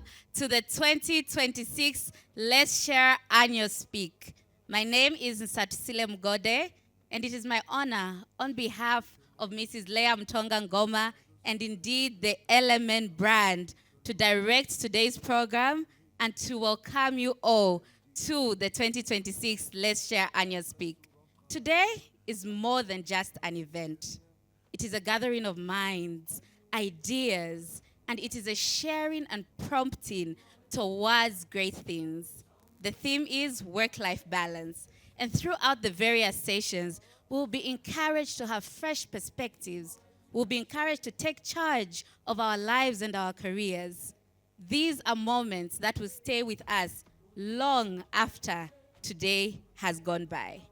welcome to the 2026 Let's Share Annual Speak. My name is Nsatusile Mgode, and it is my honor on behalf of Mrs. Leya Mtonga Ngoma and indeed the Element brand to direct today's program and to welcome you all to the 2026 Let's Share Annual Speak. Today is more than just an event. It is a gathering of minds, ideas, and it is a sharing and prompting towards great things. The theme is work-life balance. And throughout the various sessions, we'll be encouraged to have fresh perspectives. We'll be encouraged to take charge of our lives and our careers. These are moments that will stay with us long after today has gone by.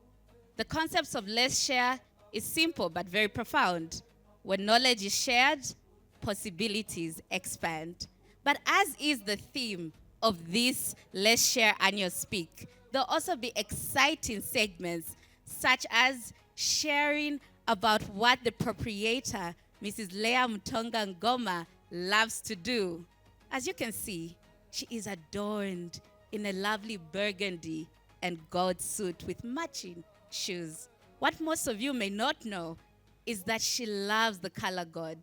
The concepts of Let's Share is simple but very profound. When knowledge is shared, possibilities expand. But as is the theme of this Let's Share Annual Speak, there'll also be exciting segments such as sharing about what the proprietor, Mrs. Leya Mtonga Ngoma, loves to do. As you can see, she is adorned in a lovely burgundy and gold suit with matching shoes. What most of you may not know is that she loves the color god.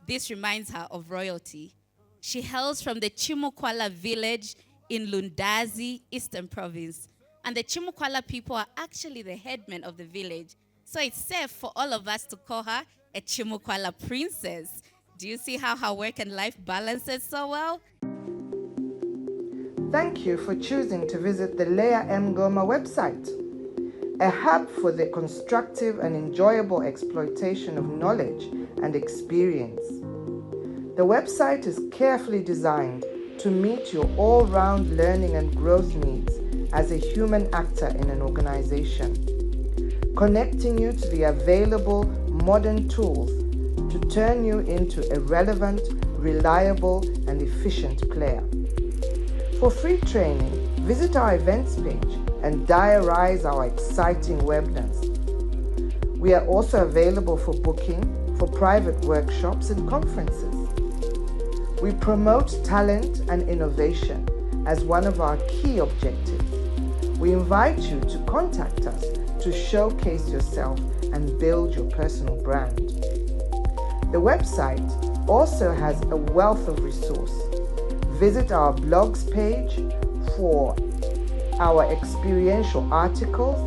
This reminds her of royalty. She hails from the Chimukwala village in Lundazi, Eastern Province. And the Chimukwala people are actually the headmen of the village. So it's safe for all of us to call her a Chimukwala princess. Do you see how her work and life balances so well? Thank you for choosing to visit the Leya Ngoma website, a hub for the constructive and enjoyable exploitation of knowledge and experience. The website is carefully designed to meet your all-round learning and growth needs as a human actor in an organization, connecting you to the available modern tools to turn you into a relevant, reliable, and efficient player. For free training, visit our events page and diarize our exciting webinars. We are also available for booking for private workshops and conferences. We promote talent and innovation as one of our key objectives. We invite you to contact us to showcase yourself and build your personal brand. The website also has a wealth of resource. Visit our blogs page for our experiential articles,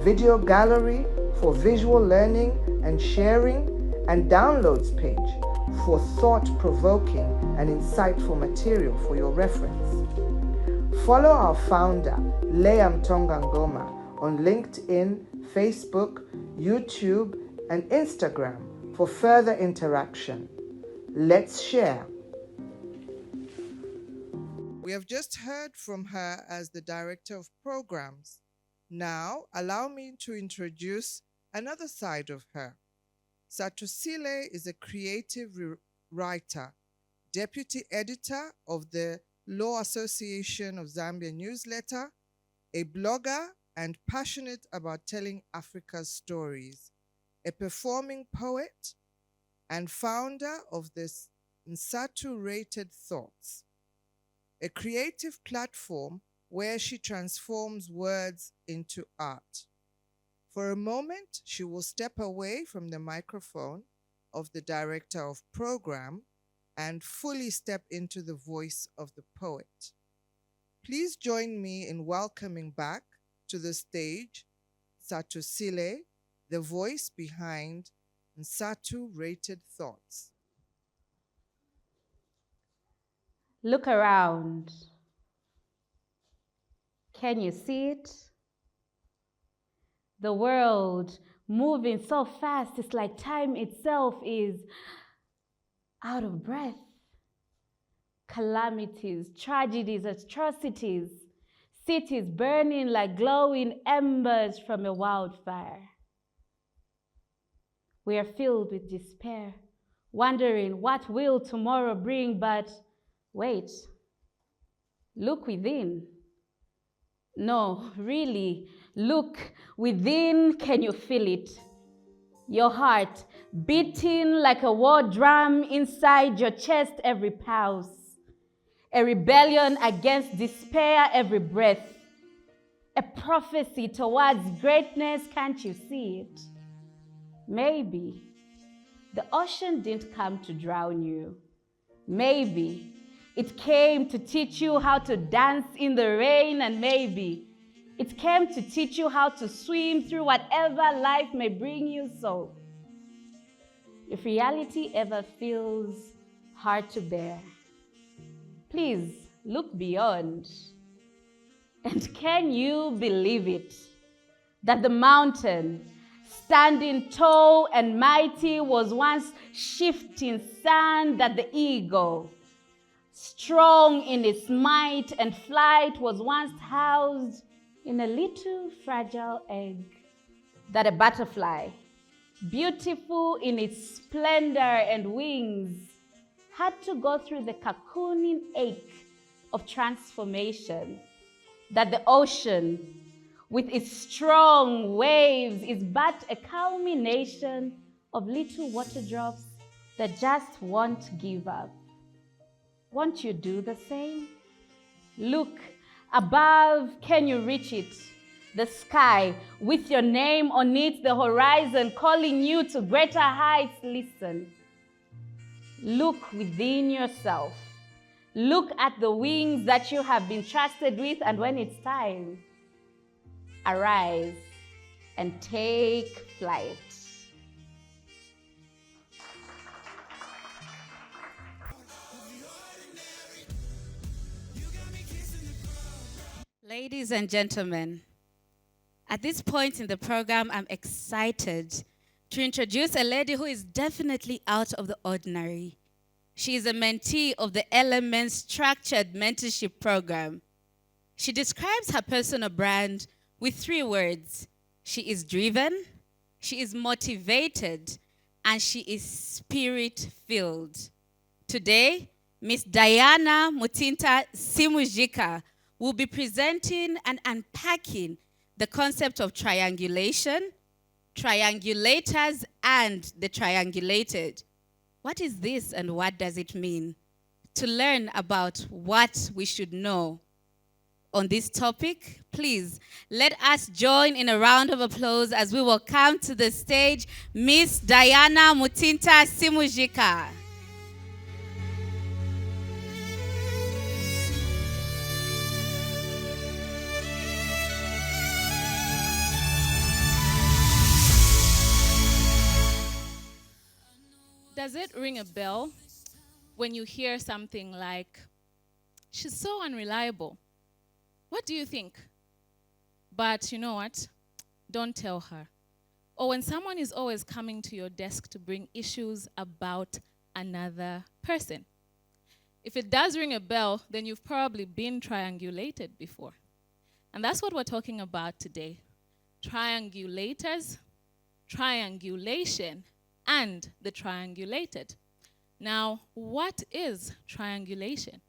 video gallery for visual learning and sharing, and downloads page for thought-provoking and insightful material for your reference. Follow our founder, Leya Mtonga Ngoma, on LinkedIn, Facebook, YouTube, and Instagram for further interaction. Let's share. We have just heard from her as the Director of Programs. Now, allow me to introduce another side of her. Satusile is a creative writer, Deputy Editor of the Law Association of Zambia newsletter, a blogger and passionate about telling Africa's stories, a performing poet, and founder of the Nsatu-rated Thoughts, a creative platform where she transforms words into art. For a moment, she will step away from the microphone of the Director of Program and fully step into the voice of the poet. Please join me in welcoming back to the stage Satusile, the voice behind Nsatu-rated Thoughts. Look around. Can you see it? The world moving so fast, it's like time itself is out of breath. Calamities, tragedies, atrocities, cities burning like glowing embers from a wildfire. We are filled with despair, wondering what will tomorrow bring, but wait, look within. No, really, look within. Can you feel it? Your heart beating like a war drum inside your chest, every pulse. a rebellion against despair every breath, a prophecy towards greatness. Can't you see it? Maybe the ocean didn't come to drown you. Maybe it came to teach you how to dance in the rain, and maybe it came to teach you how to swim through whatever life may bring you. So, if reality ever feels hard to bear, please look beyond. And can you believe it? That the mountain, standing tall and mighty, was once shifting sand, that the eagle, strong in its might and flight, was once housed in a little fragile egg, that a butterfly, beautiful in its splendor and wings, had to go through the cocooning ache of transformation, that the ocean, with its strong waves, is but a culmination of little water drops that just won't give up. Won't you do the same? Look above, can you reach it? The sky with your name on it, the horizon calling you to greater heights. Listen. Look within yourself. Look at the wings that you have been trusted with, and when it's time, arise and take flight. Ladies and gentlemen, at this point in the program, I'm excited to introduce a lady who is definitely out of the ordinary. She is a mentee of the Elements Structured Mentorship Program. She describes her personal brand with 3 words. She is driven, she is motivated, and she is spirit-filled. Today, Miss Diana Mutinta Simujika will be presenting and unpacking the concept of triangulation, triangulators, and the triangulated. What is this and what does it mean? To learn about what we should know on this topic, please let us join in a round of applause as we welcome to the stage Miss Diana Mutinta Simujika. Does it ring a bell when you hear something like, she's so unreliable? What do you think? But you know what? Don't tell her. Or when someone is always coming to your desk to bring issues about another person. If it does ring a bell, then you've probably been triangulated before. And that's what we're talking about today. Triangulators, triangulation, and the triangulated. Now, what is triangulation?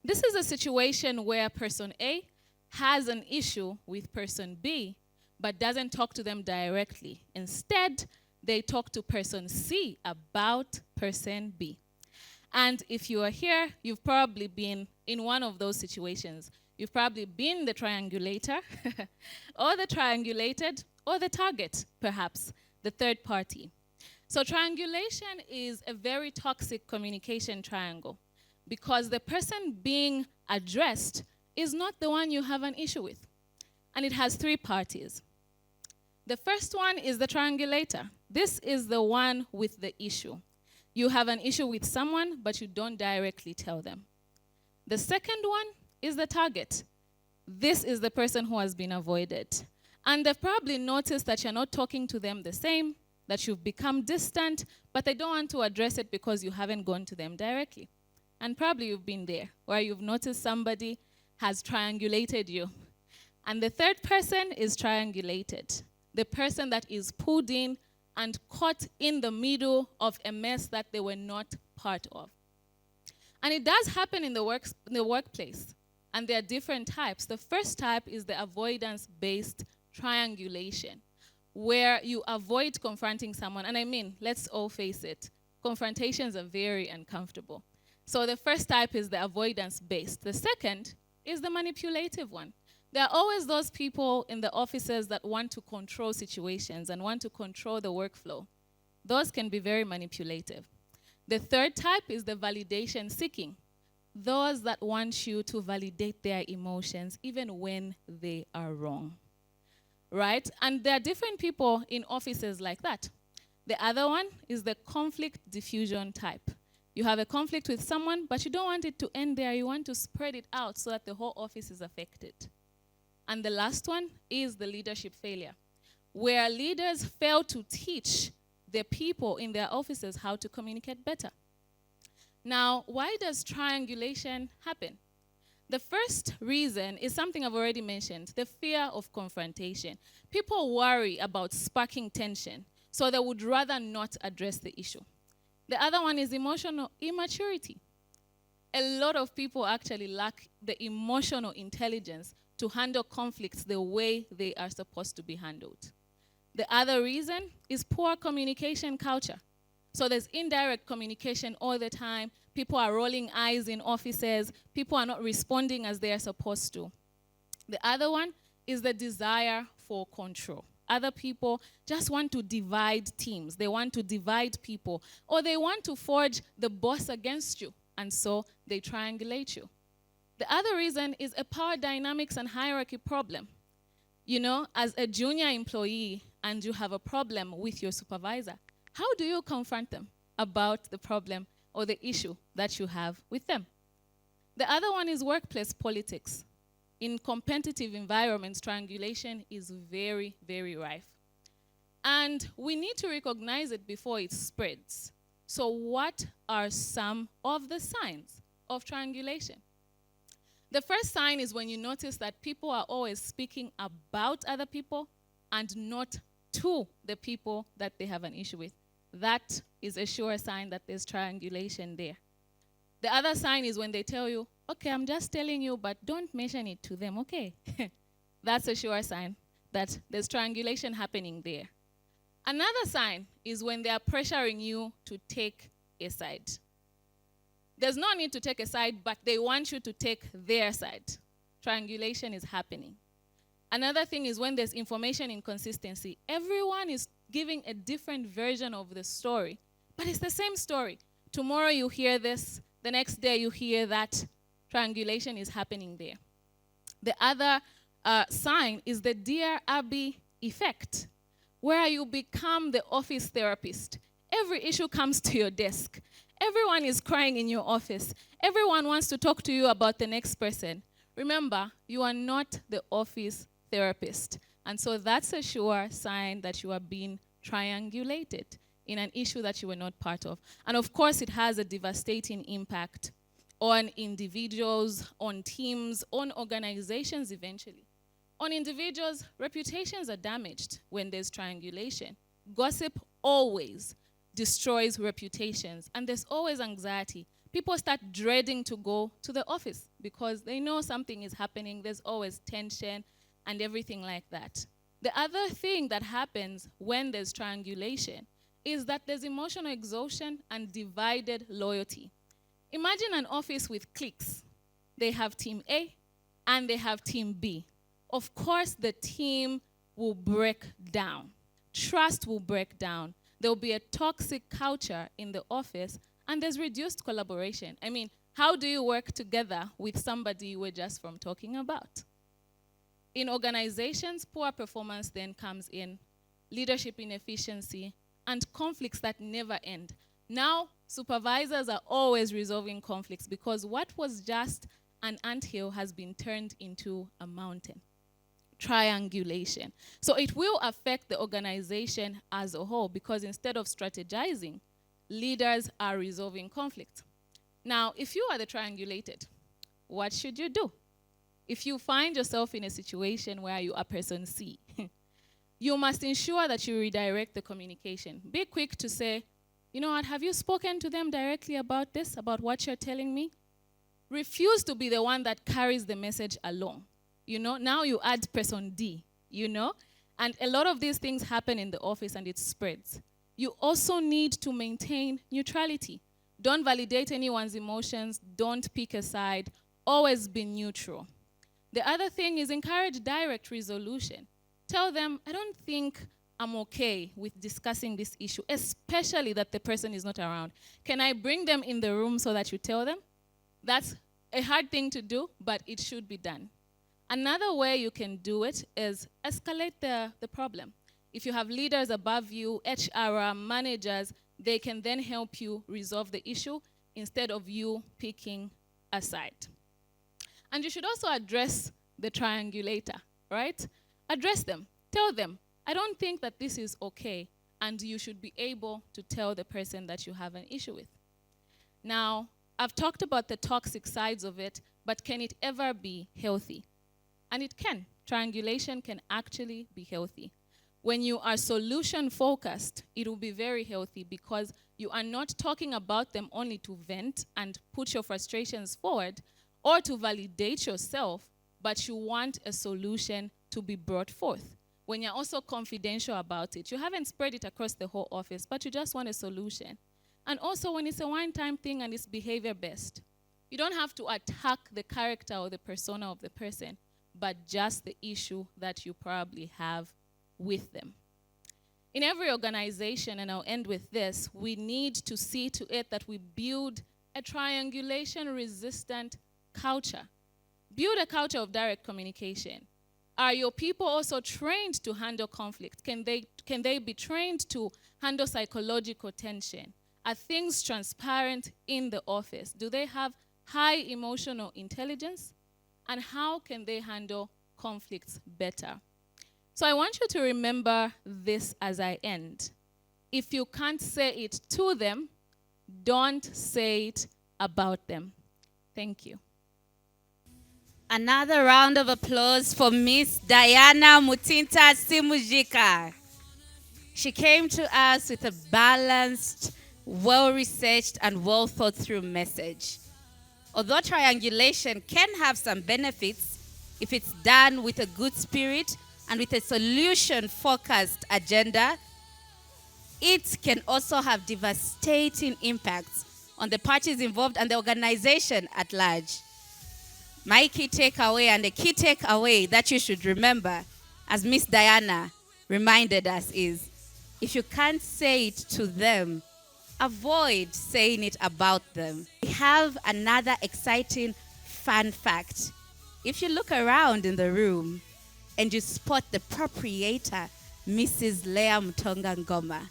This is a situation where person A has an issue with person B, but doesn't talk to them directly. Instead, they talk to person C about person B. And if you are here, you've probably been in one of those situations. You've probably been the triangulator, or the triangulated, or the target, perhaps, the third party. So triangulation is a very toxic communication triangle because the person being addressed is not the one you have an issue with. And it has 3 parties. The first one is the triangulator. This is the one with the issue. You have an issue with someone, but you don't directly tell them. The second one is the target. This is the person who has been avoided. And they've probably noticed that you're not talking to them the same, that you've become distant, but they don't want to address it because you haven't gone to them directly. And probably you've been there, where you've noticed somebody has triangulated you. And the third person is triangulated, the person that is pulled in and caught in the middle of a mess that they were not part of. And it does happen in the workplace, and there are different types. The first type is the avoidance-based triangulation, where you avoid confronting someone. And I mean, let's all face it, confrontations are very uncomfortable. So the first type is the avoidance-based. The second is the manipulative one. There are always those people in the offices that want to control situations and want to control the workflow. Those can be very manipulative. The third type is the validation seeking. Those that want you to validate their emotions even when they are wrong. Right? And there are different people in offices like that. The other one is the conflict diffusion type. You have a conflict with someone, but you don't want it to end there. You want to spread it out so that the whole office is affected. And the last one is the leadership failure, where leaders fail to teach the people in their offices how to communicate better. Now, why does triangulation happen? The first reason is something I've already mentioned, the fear of confrontation. People worry about sparking tension, so they would rather not address the issue. The other one is emotional immaturity. A lot of people actually lack the emotional intelligence to handle conflicts the way they are supposed to be handled. The other reason is poor communication culture. So there's indirect communication all the time. People are rolling eyes in offices. People are not responding as they are supposed to. The other one is the desire for control. Other people just want to divide teams. They want to divide people. Or they want to forge the boss against you. And so they triangulate you. The other reason is a power dynamics and hierarchy problem. You know, as a junior employee and you have a problem with your supervisor, how do you confront them about the problem or the issue that you have with them? The other one is workplace politics. In competitive environments, triangulation is very, very rife. And we need to recognize it before it spreads. So what are some of the signs of triangulation? The first sign is when you notice that people are always speaking about other people and not to the people that they have an issue with. That is a sure sign that there's triangulation there. The other sign is when they tell you, okay, I'm just telling you, but don't mention it to them, okay? That's a sure sign that there's triangulation happening there. Another sign is when they are pressuring you to take a side. There's no need to take a side, but they want you to take their side. Triangulation is happening. Another thing is when there's information inconsistency. Everyone is giving a different version of the story, but it's the same story. Tomorrow you hear this, the next day you hear that. Triangulation is happening there. The other sign is the Dear Abby effect, where you become the office therapist. Every issue comes to your desk. Everyone is crying in your office. Everyone wants to talk to you about the next person. Remember, you are not the office therapist. And so that's a sure sign that you are being triangulated in an issue that you were not part of. And of course, it has a devastating impact on individuals, on teams, on organizations eventually. On individuals, reputations are damaged when there's triangulation. Gossip always destroys reputations, and there's always anxiety. People start dreading to go to the office because they know something is happening. There's always tension and everything like that. The other thing that happens when there's triangulation is that there's emotional exhaustion and divided loyalty. Imagine an office with cliques. They have team A and they have team B. Of course, the team will break down. Trust will break down. There will be a toxic culture in the office, and there's reduced collaboration. I mean, how do you work together with somebody you were just from talking about? In organizations, poor performance then comes in, leadership inefficiency, and conflicts that never end. Now, supervisors are always resolving conflicts because what was just an anthill has been turned into a mountain. Triangulation. So it will affect the organization as a whole because instead of strategizing, leaders are resolving conflict. Now, if you are the triangulated, what should you do? If you find yourself in a situation where you are person C, you must ensure that you redirect the communication. Be quick to say, you know what, have you spoken to them directly about this, about what you're telling me? Refuse to be the one that carries the message along. You know, now you add person D, you know? And a lot of these things happen in the office and it spreads. You also need to maintain neutrality. Don't validate anyone's emotions. Don't pick a side. Always be neutral. The other thing is encourage direct resolution. Tell them, I don't think I'm okay with discussing this issue, especially that the person is not around. Can I bring them in the room so that you tell them? That's a hard thing to do, but it should be done. Another way you can do it is escalate the problem. If you have leaders above you, HR, managers, they can then help you resolve the issue instead of you picking a side. And you should also address the triangulator, right? Address them. Tell them, I don't think that this is okay, and you should be able to tell the person that you have an issue with. Now, I've talked about the toxic sides of it, but can it ever be healthy? And it can. Triangulation can actually be healthy. When you are solution-focused, it will be very healthy because you are not talking about them only to vent and put your frustrations forward or to validate yourself, but you want a solution to be brought forth. When you're also confidential about it, you haven't spread it across the whole office, but you just want a solution. And also when it's a one-time thing and it's behavior-based, you don't have to attack the character or the persona of the person, but just the issue that you probably have with them. In every organization, and I'll end with this, we need to see to it that we build a triangulation-resistant culture. Build a culture of direct communication. Are your people also trained to handle conflict? Can they be trained to handle psychological tension? Are things transparent in the office? Do they have high emotional intelligence? And how can they handle conflicts better? So I want you to remember this as I end. If you can't say it to them, don't say it about them. Thank you. Another round of applause for Miss Diana Mutinta Simujika. She came to us with a balanced, well-researched, and well-thought-through message. Although triangulation can have some benefits if it's done with a good spirit and with a solution-focused agenda, it can also have devastating impacts on the parties involved and the organization at large. My key takeaway, and the key takeaway that you should remember, as Miss Diana reminded us, is if you can't say it to them, avoid saying it about them. We have another exciting fun fact. If you look around in the room and you spot the proprietor, Mrs. Leya Mtonga Ngoma,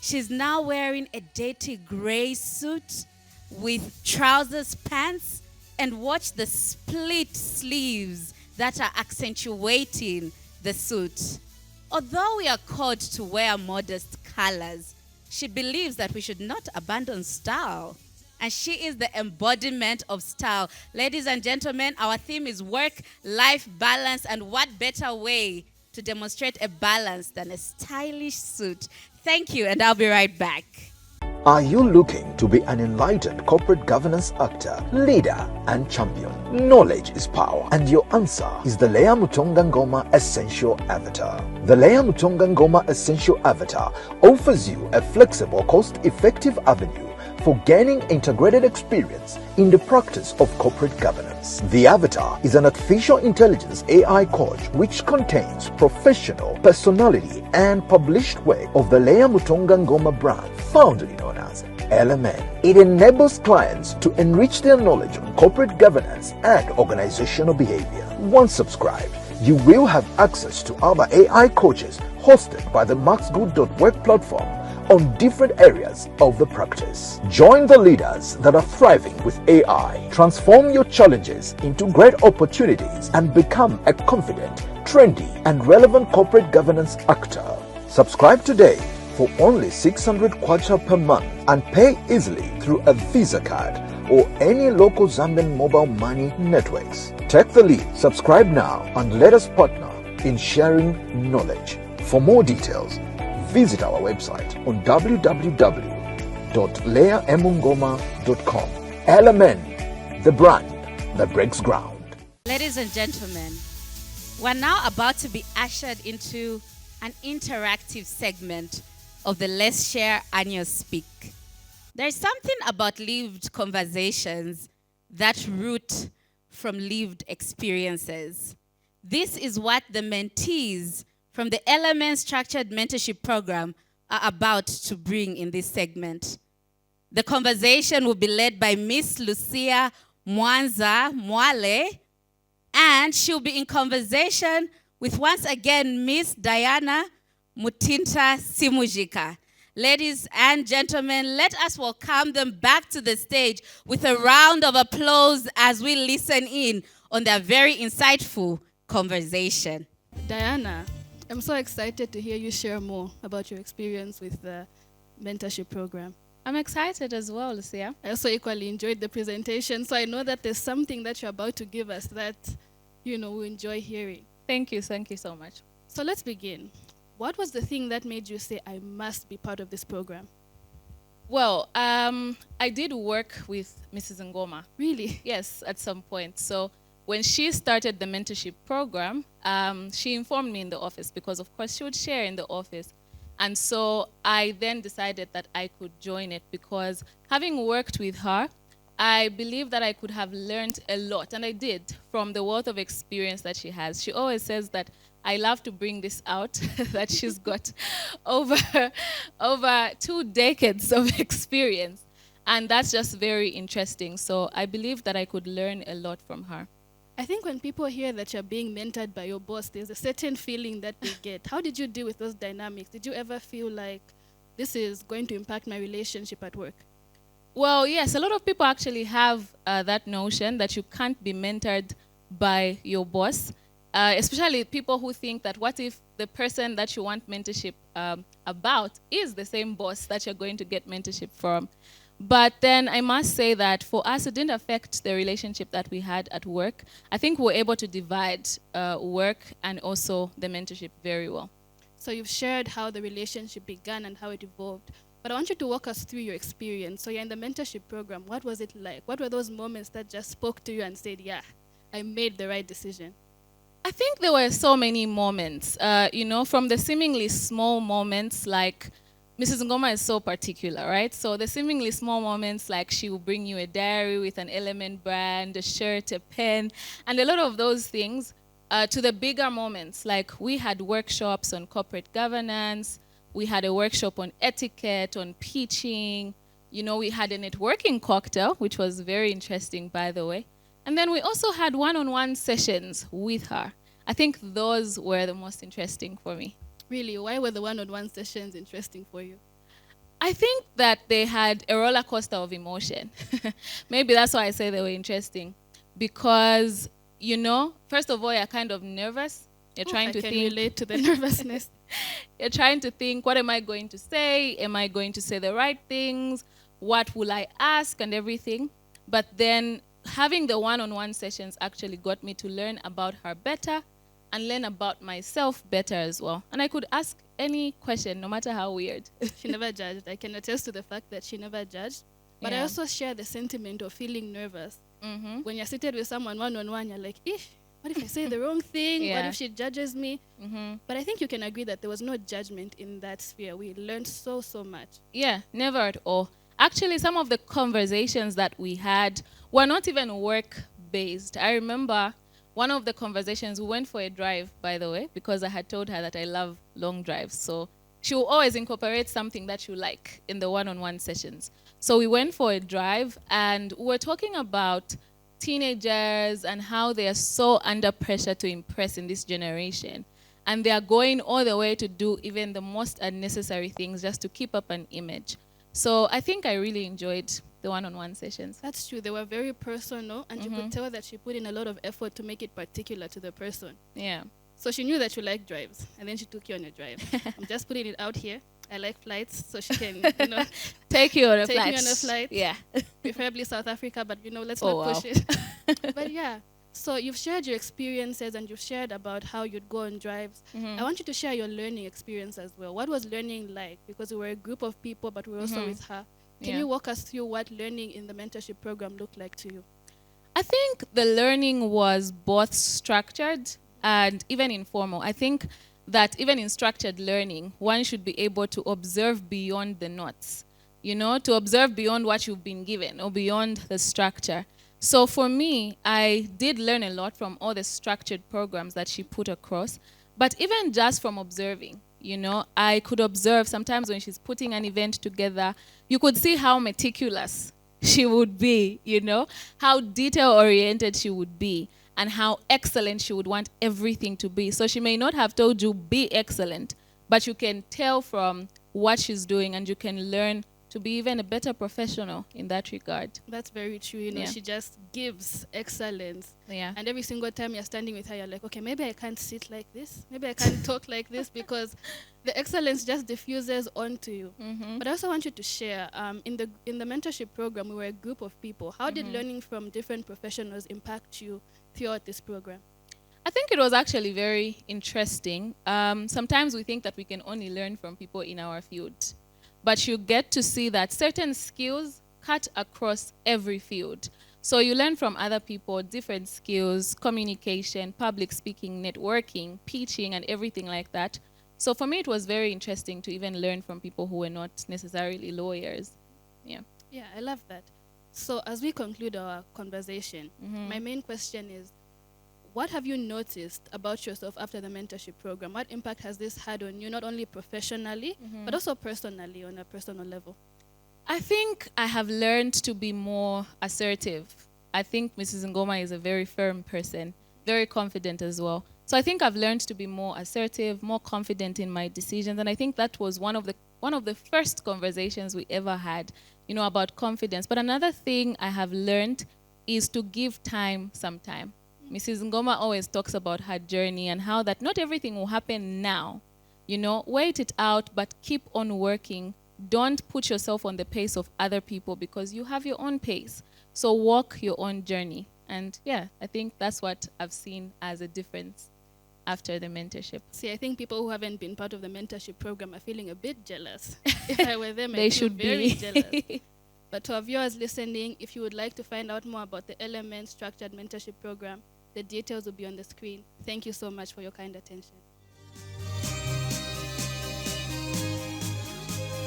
she's now wearing a dirty gray suit with trousers, pants, and watch the split sleeves that are accentuating the suit. Although we are called to wear modest colors, she believes that we should not abandon style. And she is the embodiment of style. Ladies and gentlemen, our theme is work-life balance, and what better way to demonstrate a balance than a stylish suit. Thank you, and I'll be right back. Are you looking to be an enlightened corporate governance actor, leader, and champion? Knowledge is power, and your answer is the Leya Mtonga Ngoma Essential Avatar. The Leya Mtonga Ngoma Essential Avatar offers you a flexible, cost-effective avenue for gaining integrated experience in the practice of corporate governance. The Avatar is an artificial intelligence AI coach which contains professional, personality, and published work of the Leya Mtonga Ngoma brand, fondly known as LMN. It enables clients to enrich their knowledge on corporate governance and organizational behavior. Once subscribed, you will have access to other AI coaches hosted by the maxgood.work platform on different areas of the practice. Join the leaders that are thriving with AI. Transform your challenges into great opportunities and become a confident, trendy, and relevant corporate governance actor. Subscribe today for only 600 kwacha per month and pay easily through a Visa card or any local Zambian mobile money networks. Take the lead, subscribe now, and let us partner in sharing knowledge. For more details, visit our website on www.leyamungoma.com. LMN, the brand that breaks ground. Ladies and gentlemen, we're now about to be ushered into an interactive segment of the Let's Share Annual Speak. There's something about lived conversations that root from lived experiences. This is what the mentees from the Element Structured Mentorship Program are about to bring in this segment. The conversation will be led by Miss Lucia Mwanza Mwale, and she'll be in conversation with, once again, Miss Diana Mutinta Simujika. Ladies and gentlemen, let us welcome them back to the stage with a round of applause as we listen in on their very insightful conversation. Diana, I'm so excited to hear you share more about your experience with the mentorship program. I'm excited as well, Lucia. I also equally enjoyed the presentation, so I know that there's something that you're about to give us that, we enjoy hearing. Thank you so much. So let's begin. What was the thing that made you say, I must be part of this program? Well, I did work with Mrs. Ngoma. Really? Yes, at some point. So when she started the mentorship program, she informed me in the office because, of course, she would share in the office. And so I then decided that I could join it because having worked with her, I believe that I could have learned a lot, and I did, from the wealth of experience that she has. She always says that I love to bring this out, that she's got over 2 decades of experience. And that's just very interesting. So I believe that I could learn a lot from her. I think when people hear that you're being mentored by your boss, there's a certain feeling that they get. How did you deal with those dynamics? Did you ever feel like this is going to impact my relationship at work? Well, yes, a lot of people actually have that notion that you can't be mentored by your boss, especially people who think that what if the person that you want mentorship about is the same boss that you're going to get mentorship from. But then I must say that for us, it didn't affect the relationship that we had at work. I think we were able to divide work and also the mentorship very well. So you've shared how the relationship began and how it evolved. But I want you to walk us through your experience. So you're in the mentorship program. What was it like? What were those moments that just spoke to you and said, yeah, I made the right decision? I think there were so many moments, from the seemingly small moments, like Mrs. Ngoma is so particular, right? So the seemingly small moments, like she will bring you a diary with an Element brand, a shirt, a pen, and a lot of those things, to the bigger moments, like we had workshops on corporate governance, we had a workshop on etiquette, on pitching, we had a networking cocktail, which was very interesting, by the way. And then we also had one-on-one sessions with her. I think those were the most interesting for me. Really? Why were the one-on-one sessions interesting for you? I think that they had a roller coaster of emotion. Maybe that's why I say they were interesting. Because, first of all, you're kind of nervous. You're trying to think. I can relate to the nervousness. You're trying to think, what am I going to say? Am I going to say the right things? What will I ask and everything? But then having the one-on-one sessions actually got me to learn about her better and learn about myself better as well. And I could ask any question, no matter how weird. She never judged. I can attest to the fact that she never judged. But I also share the sentiment of feeling nervous. Mm-hmm. When you're seated with someone one-on-one, you're like, what if I say the wrong thing? Yeah. What if she judges me? Mm-hmm. But I think you can agree that there was no judgment in that sphere. We learned so much. Yeah, never at all. Actually, some of the conversations that we had were not even work-based. I remember one of the conversations, we went for a drive, by the way, because I had told her that I love long drives. So she will always incorporate something that you like in the one-on-one sessions. So we went for a drive, and we were talking about teenagers and how they are so under pressure to impress in this generation. And they are going all the way to do even the most unnecessary things just to keep up an image. So I think I really enjoyed the one-on-one sessions. That's true. They were very personal, and you could tell that she put in a lot of effort to make it particular to the person. Yeah. So she knew that you like drives, and then she took you on a drive. I'm just putting it out here. I like flights, so she can, take you on a take flight. me on a flight. Yeah. Preferably South Africa, but let's not push it. But yeah. So you've shared your experiences, and you've shared about how you'd go on drives. I want you to share your learning experience as well. What was learning like? Because we were a group of people, but we were also with her. Can you walk us through what learning in the mentorship program looked like to you? I think the learning was both structured and even informal. I think that even in structured learning, one should be able to observe beyond the notes. to observe beyond what you've been given or beyond the structure. So for me, I did learn a lot from all the structured programs that she put across. But even just from observing, I could observe sometimes when she's putting an event together, you could see how meticulous she would be, how detail-oriented she would be, and how excellent she would want everything to be. So she may not have told you, be excellent, but you can tell from what she's doing, and you can learn to be even a better professional in that regard. That's very true. She just gives excellence. Yeah. And every single time you're standing with her, you're like, okay, maybe I can't sit like this. Maybe I can't talk like this, because the excellence just diffuses onto you. But I also want you to share, in the mentorship program, we were a group of people. How did learning from different professionals impact you throughout this program? I think it was actually very interesting. Sometimes we think that we can only learn from people in our field. But you get to see that certain skills cut across every field. So you learn from other people, different skills, communication, public speaking, networking, pitching, and everything like that. So for me, it was very interesting to even learn from people who were not necessarily lawyers. Yeah. Yeah, I love that. So as we conclude our conversation, my main question is, what have you noticed about yourself after the mentorship program? What impact has this had on you, not only professionally, but also personally, on a personal level? I think I have learned to be more assertive. I think Mrs. Ngoma is a very firm person, very confident as well. So I think I've learned to be more assertive, more confident in my decisions. And I think that was one of the first conversations we ever had, about confidence. But another thing I have learned is to give time some time. Mrs. Ngoma always talks about her journey and how that not everything will happen now. Wait it out, but keep on working. Don't put yourself on the pace of other people, because you have your own pace. So walk your own journey. And yeah, I think that's what I've seen as a difference after the mentorship. See, I think people who haven't been part of the mentorship program are feeling a bit jealous. If I were them, They I'd feel should very be. jealous. But to our viewers listening, if you would like to find out more about the Element Structured Mentorship Program, the details will be on the screen. Thank you so much for your kind attention.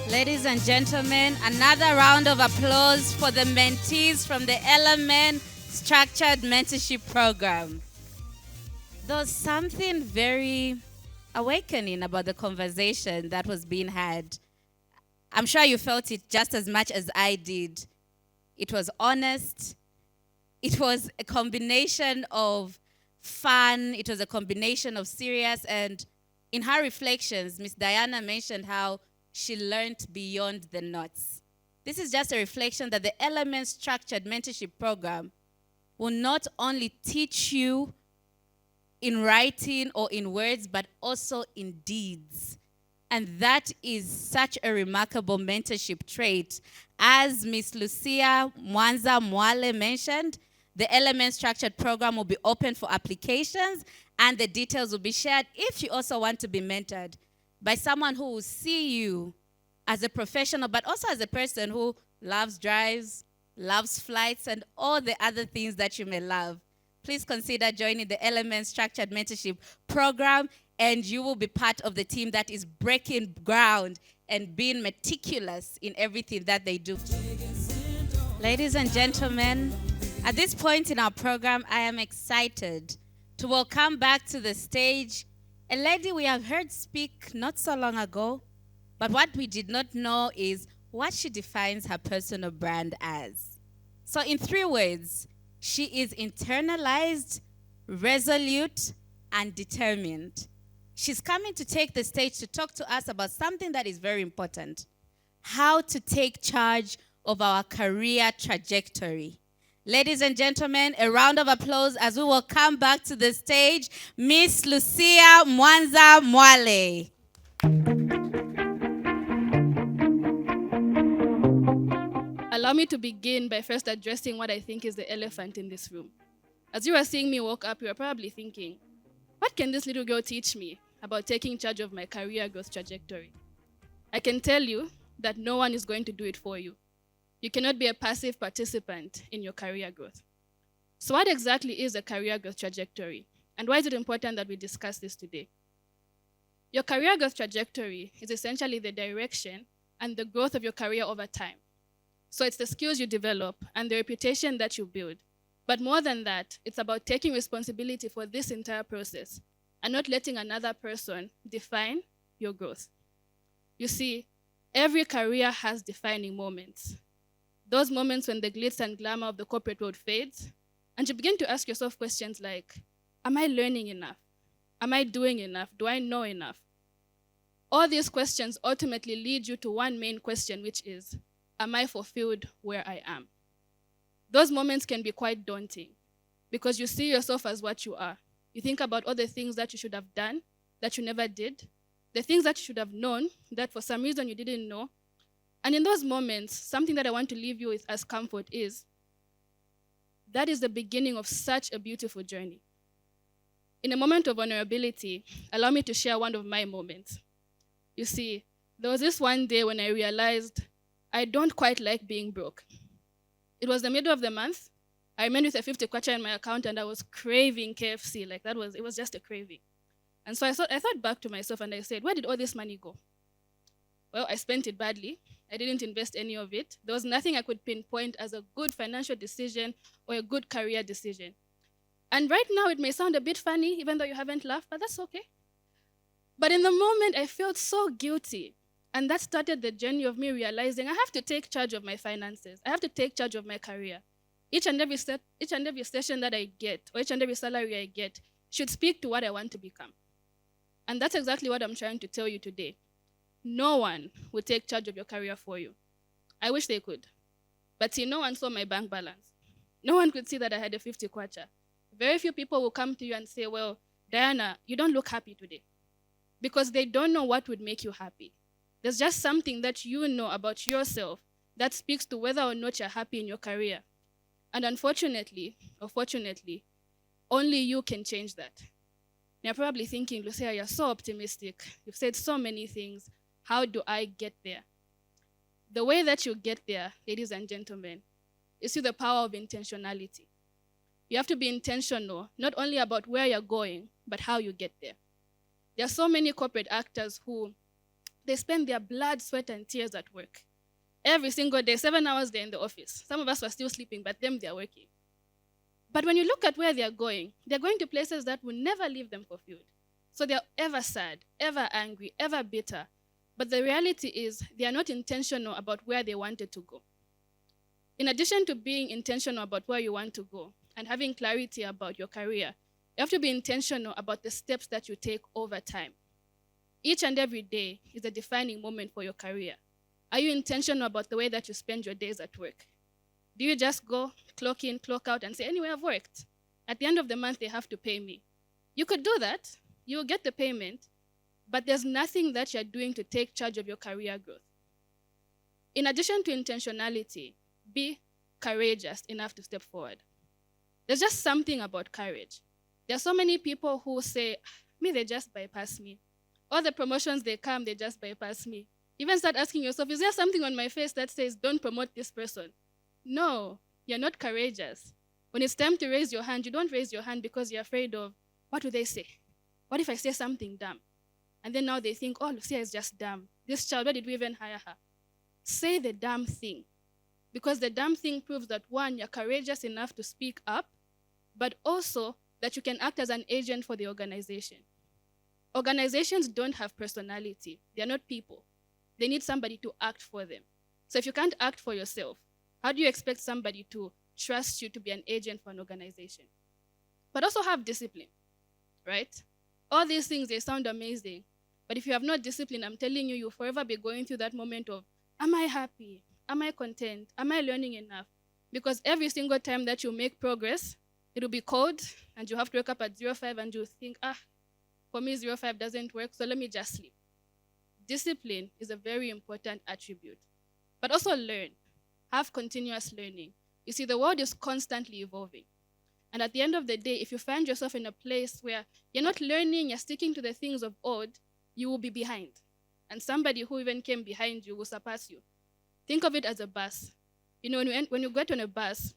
Ladies and gentlemen, another round of applause for the mentees from the Element Structured Mentorship Program. There was something very awakening about the conversation that was being had. I'm sure you felt it just as much as I did. It was honest. It was a combination of fun. It was a combination of serious. And in her reflections, Miss Diana mentioned how she learned beyond the notes. This is just a reflection that the Element Structured Mentorship Program will not only teach you in writing or in words, but also in deeds. And that is such a remarkable mentorship trait. As Miss Lucia Mwanza Mwale mentioned, the Element Structured Program will be open for applications, and the details will be shared if you also want to be mentored by someone who will see you as a professional, but also as a person who loves drives, loves flights, and all the other things that you may love. Please consider joining the Element Structured Mentorship Program, and you will be part of the team that is breaking ground and being meticulous in everything that they do. Ladies and gentlemen, at this point in our program, I am excited to welcome back to the stage a lady we have heard speak not so long ago, but what we did not know is what she defines her personal brand as. So in 3 words, she is internalized, resolute, and determined. She's coming to take the stage to talk to us about something that is very important: how to take charge of our career trajectory. Ladies and gentlemen, a round of applause as we will come back to the stage, Miss Lucia Mwanza Mwale. Allow me to begin by first addressing what I think is the elephant in this room. As you were seeing me walk up, you were probably thinking, what can this little girl teach me about taking charge of my career growth trajectory? I can tell you that no one is going to do it for you. You cannot be a passive participant in your career growth. So what exactly is a career growth trajectory? And why is it important that we discuss this today? Your career growth trajectory is essentially the direction and the growth of your career over time. So it's the skills you develop and the reputation that you build. But more than that, it's about taking responsibility for this entire process and not letting another person define your growth. You see, every career has defining moments. Those moments when the glitz and glamour of the corporate world fades, and you begin to ask yourself questions like, am I learning enough? Am I doing enough? Do I know enough? All these questions ultimately lead you to one main question, which is, am I fulfilled where I am? Those moments can be quite daunting because you see yourself as what you are. You think about all the things that you should have done that you never did, the things that you should have known that for some reason you didn't know. And in those moments, something that I want to leave you with as comfort is that is the beginning of such a beautiful journey. In a moment of vulnerability, allow me to share one of my moments. You see, there was this one day when I realized I don't quite like being broke. It was the middle of the month. I remained with a 50 kwacha in my account and I was craving KFC. It was just a craving. And so I thought back to myself and I said, where did all this money go? Well, I spent it badly. I didn't invest any of it. There was nothing I could pinpoint as a good financial decision or a good career decision. And right now it may sound a bit funny, even though you haven't laughed, but that's okay. But in the moment, I felt so guilty. And that started the journey of me realizing I have to take charge of my finances. I have to take charge of my career. Each and every session that I get, or each and every salary I get, should speak to what I want to become. And that's exactly what I'm trying to tell you today. No one will take charge of your career for you. I wish they could. But see, no one saw my bank balance. No one could see that I had a 50 kwacha. Very few people will come to you and say, well, Diana, you don't look happy today. Because they don't know what would make you happy. There's just something that you know about yourself that speaks to whether or not you're happy in your career. And unfortunately, or fortunately, only you can change that. You're probably thinking, Lucia, you're so optimistic. You've said so many things. How do I get there? The way that you get there, ladies and gentlemen, is through the power of intentionality. You have to be intentional, not only about where you're going, but how you get there. There are so many corporate actors who they spend their blood, sweat, and tears at work. Every single day, 7 hours they're in the office. Some of us were still sleeping, but them, they're working. But when you look at where they're going to places that will never leave them fulfilled. So they're ever sad, ever angry, ever bitter. But the reality is they are not intentional about where they wanted to go. In addition to being intentional about where you want to go and having clarity about your career, you have to be intentional about the steps that you take over time. Each and every day is a defining moment for your career. Are you intentional about the way that you spend your days at work? Do you just go, clock in, clock out, and say, anyway, I've worked. At the end of the month, they have to pay me. You could do that. You will get the payment, but there's nothing that you're doing to take charge of your career growth. In addition to intentionality, be courageous enough to step forward. There's just something about courage. There are so many people who say, me, they just bypass me. All the promotions they come, they just bypass me. Even start asking yourself, is there something on my face that says, don't promote this person? No, you're not courageous. When it's time to raise your hand, you don't raise your hand because you're afraid of, what do they say? What if I say something dumb? And then now they think, oh, Lucia is just dumb. This child, why did we even hire her? Say the damn thing. Because the damn thing proves that, one, you're courageous enough to speak up, but also that you can act as an agent for the organization. Organizations don't have personality. They're not people. They need somebody to act for them. So if you can't act for yourself, how do you expect somebody to trust you to be an agent for an organization? But also have discipline, right? All these things, they sound amazing. But if you have no discipline, I'm telling you, you'll forever be going through that moment of, am I happy? Am I content? Am I learning enough? Because every single time that you make progress, it'll be cold, and you have to wake up at 05 and you think, for me 05 doesn't work, so let me just sleep. Discipline is a very important attribute. But also learn. Have continuous learning. You see, the world is constantly evolving. And at the end of the day, if you find yourself in a place where you're not learning, you're sticking to the things of old, you will be behind. And somebody who even came behind you will surpass you. Think of it as a bus. You know, when you get on a bus,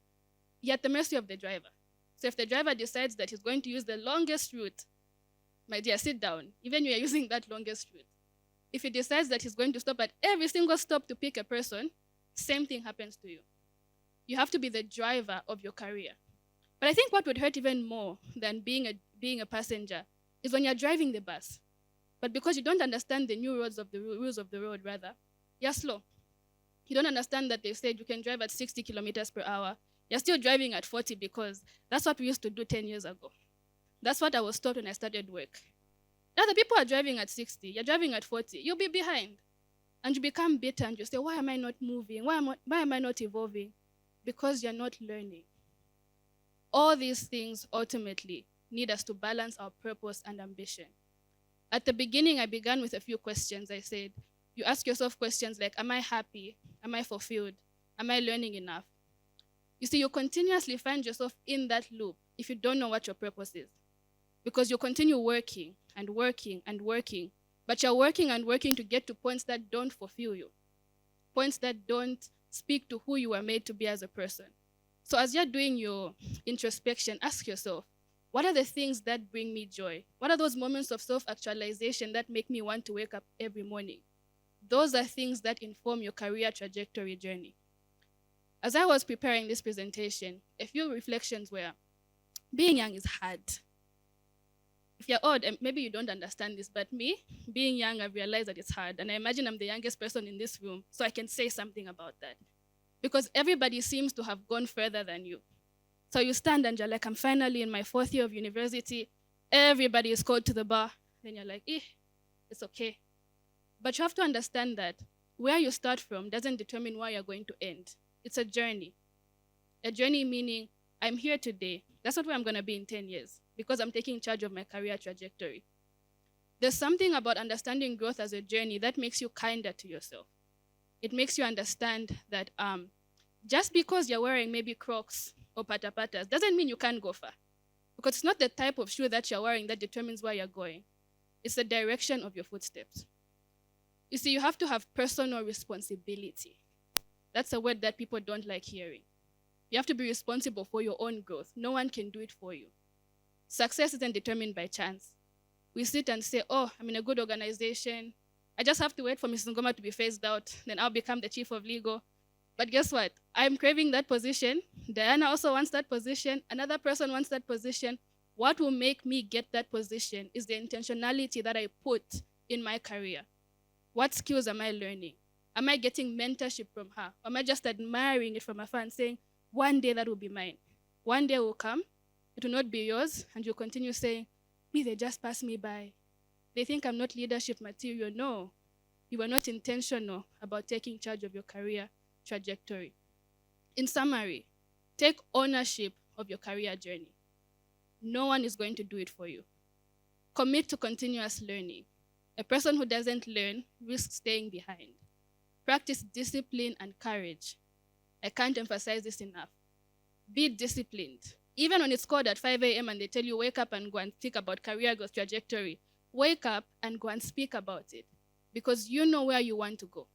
you're at the mercy of the driver. So if the driver decides that he's going to use the longest route, my dear, sit down. Even you are using that longest route. if he decides that he's going to stop at every single stop to pick a person, same thing happens to you. You have to be the driver of your career. But I think what would hurt even more than being a passenger is when you're driving the bus. But because you don't understand the new rules of the road, you're slow. You don't understand that they said you can drive at 60 kilometers per hour. You're still driving at 40 because that's what we used to do 10 years ago. That's what I was taught when I started work. Now the people are driving at 60, you're driving at 40, you'll be behind. And you become bitter and you say, why am I not moving? Why am I not evolving? Because you're not learning. All these things ultimately need us to balance our purpose and ambition. At the beginning, I began with a few questions. I said, you ask yourself questions like, am I happy? Am I fulfilled? Am I learning enough? You see, you continuously find yourself in that loop if you don't know what your purpose is. Because you continue working and working and working, but you're working and working to get to points that don't fulfill you, points that don't speak to who you were made to be as a person. So as you're doing your introspection, ask yourself, what are the things that bring me joy? What are those moments of self-actualization that make me want to wake up every morning? Those are things that inform your career trajectory journey. As I was preparing this presentation, a few reflections were, being young is hard. If you're old, maybe you don't understand this, but me, being young, I've realized that it's hard. And I imagine I'm the youngest person in this room, so I can say something about that. Because everybody seems to have gone further than you. So you stand and you're like, I'm finally in my 4th year of university. Everybody is called to the bar. Then you're like, it's okay. But you have to understand that where you start from doesn't determine where you're going to end. It's a journey. A journey meaning I'm here today. That's not where I'm going to be in 10 years because I'm taking charge of my career trajectory. There's something about understanding growth as a journey that makes you kinder to yourself. It makes you understand that just because you're wearing maybe Crocs or pata-patas doesn't mean you can't go far. Because it's not the type of shoe that you're wearing that determines where you're going. It's the direction of your footsteps. You see, you have to have personal responsibility. That's a word that people don't like hearing. You have to be responsible for your own growth. No one can do it for you. Success isn't determined by chance. We sit and say, I'm in a good organization. I just have to wait for Mrs. Ngoma to be phased out. Then I'll become the chief of legal. But guess what? I'm craving that position. Diana also wants that position. Another person wants that position. What will make me get that position is the intentionality that I put in my career. What skills am I learning? Am I getting mentorship from her? Am I just admiring it from afar and saying, one day that will be mine. One day will come, it will not be yours, and you'll continue saying, they just pass me by. They think I'm not leadership material. No, you were not intentional about taking charge of your career trajectory. In summary, take ownership of your career journey. No one is going to do it for you. Commit to continuous learning. A person who doesn't learn risks staying behind. Practice discipline and courage. I can't emphasize this enough. Be disciplined. Even when it's called at 5 a.m. and they tell you, wake up and go and think about career growth trajectory, wake up and go and speak about it because you know where you want to go.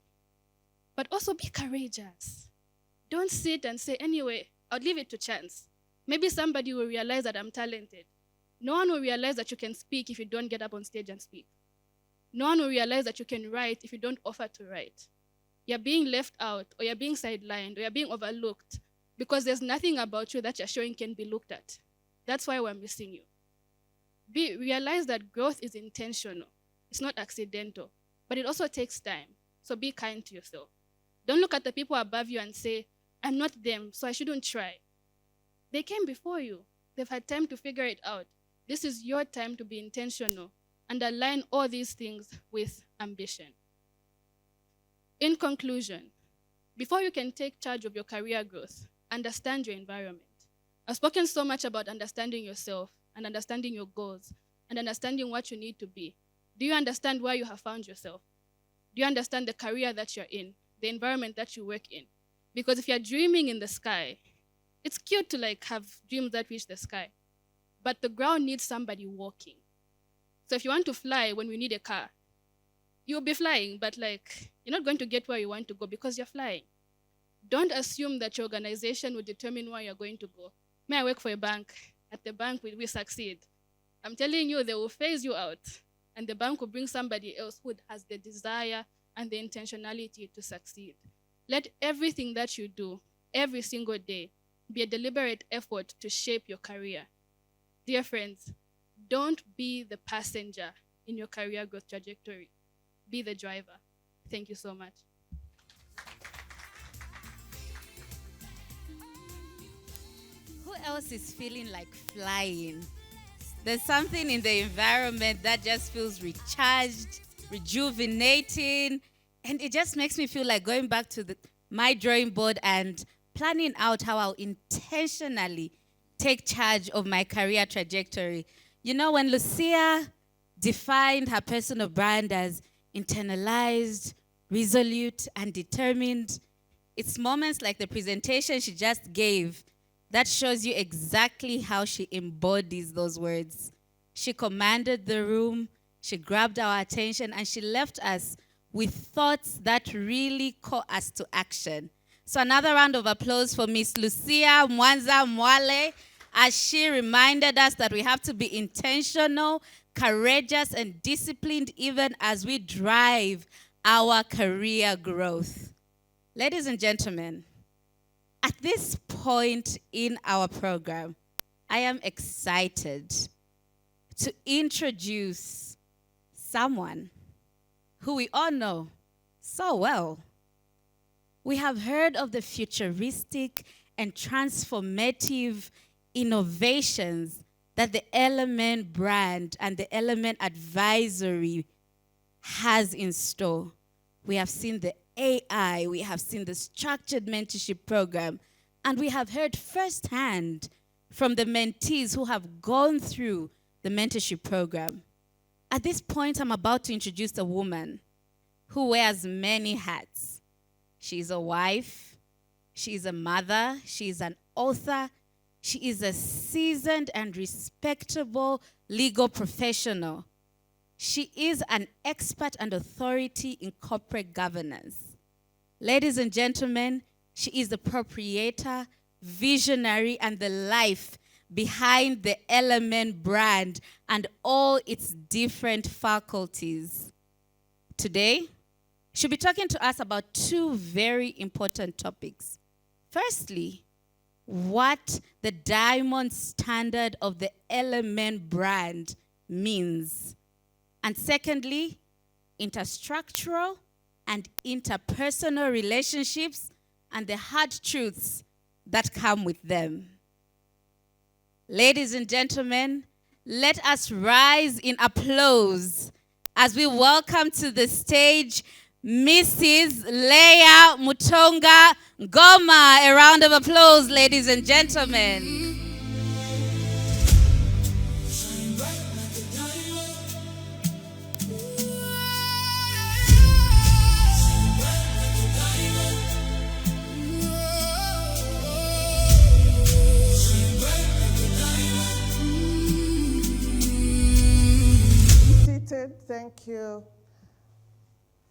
But also be courageous. Don't sit and say, anyway, I'll leave it to chance. Maybe somebody will realize that I'm talented. No one will realize that you can speak if you don't get up on stage and speak. No one will realize that you can write if you don't offer to write. You're being left out, or you're being sidelined, or you're being overlooked because there's nothing about you that you're showing can be looked at. That's why we're missing you. Realize that growth is intentional. It's not accidental, but it also takes time. So be kind to yourself. Don't look at the people above you and say, I'm not them, so I shouldn't try. They came before you. They've had time to figure it out. This is your time to be intentional and align all these things with ambition. In conclusion, before you can take charge of your career growth, understand your environment. I've spoken so much about understanding yourself and understanding your goals and understanding what you need to be. Do you understand where you have found yourself? Do you understand the career that you're in, the environment that you work in? Because if you're dreaming in the sky, it's cute to have dreams that reach the sky, but the ground needs somebody walking. So if you want to fly when we need a car, you'll be flying, but you're not going to get where you want to go because you're flying. Don't assume that your organization will determine where you're going to go. May I work for a bank? At the bank, we succeed. I'm telling you, they will phase you out. and the bank will bring somebody else who has the desire and the intentionality to succeed. Let everything that you do every single day be a deliberate effort to shape your career. Dear friends, don't be the passenger in your career growth trajectory. Be the driver. Thank you so much. Who else is feeling like flying? There's something in the environment that just feels recharged, rejuvenating, and it just makes me feel like going back to my drawing board and planning out how I'll intentionally take charge of my career trajectory. You know, when Lucia defined her personal brand as internalized, resolute, and determined, it's moments like the presentation she just gave that shows you exactly how she embodies those words. She commanded the room, she grabbed our attention, and she left us with thoughts that really call us to action. So another round of applause for Miss Lucia Mwanza Mwale, as she reminded us that we have to be intentional, courageous, and disciplined even as we drive our career growth. Ladies and gentlemen, at this point in our program, I am excited to introduce someone who we all know so well. We have heard of the futuristic and transformative innovations that the Element brand and the Element Advisory has in store. We have seen the AI, we have seen the structured mentorship program, and we have heard firsthand from the mentees who have gone through the mentorship program. At this point, I'm about to introduce a woman who wears many hats. She's a wife, she's a mother, she's an author, she is a seasoned and respectable legal professional. She is an expert and authority in corporate governance. Ladies and gentlemen, she is the proprietor, visionary, and the life behind the Element brand and all its different faculties. Today, she'll be talking to us about two very important topics. Firstly, what the diamond standard of the Element brand means. And secondly, interstructural and interpersonal relationships and the hard truths that come with them. Ladies and gentlemen, let us rise in applause as we welcome to the stage Mrs. Leya Mtonga Ngoma. A round of applause, ladies and gentlemen. Thank you.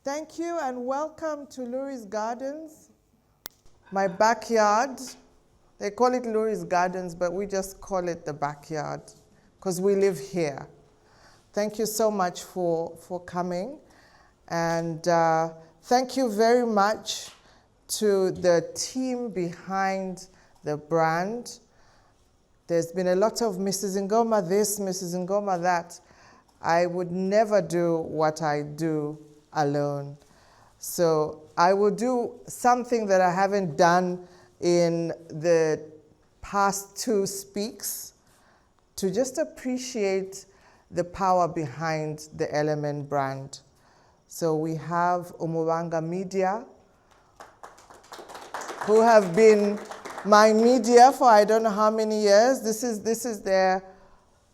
Thank you and welcome to Luri's Gardens, my backyard. They call it Luri's Gardens, but we just call it the backyard because we live here. Thank you so much for coming. And thank you very much to the team behind the brand. There's been a lot of Mrs. Ngoma this, Mrs. Ngoma that. I would never do what I do alone. So I will do something that I haven't done in the past two speaks to just appreciate the power behind the Element brand. So we have Umuranga Media, who have been my media for I don't know how many years. This is their,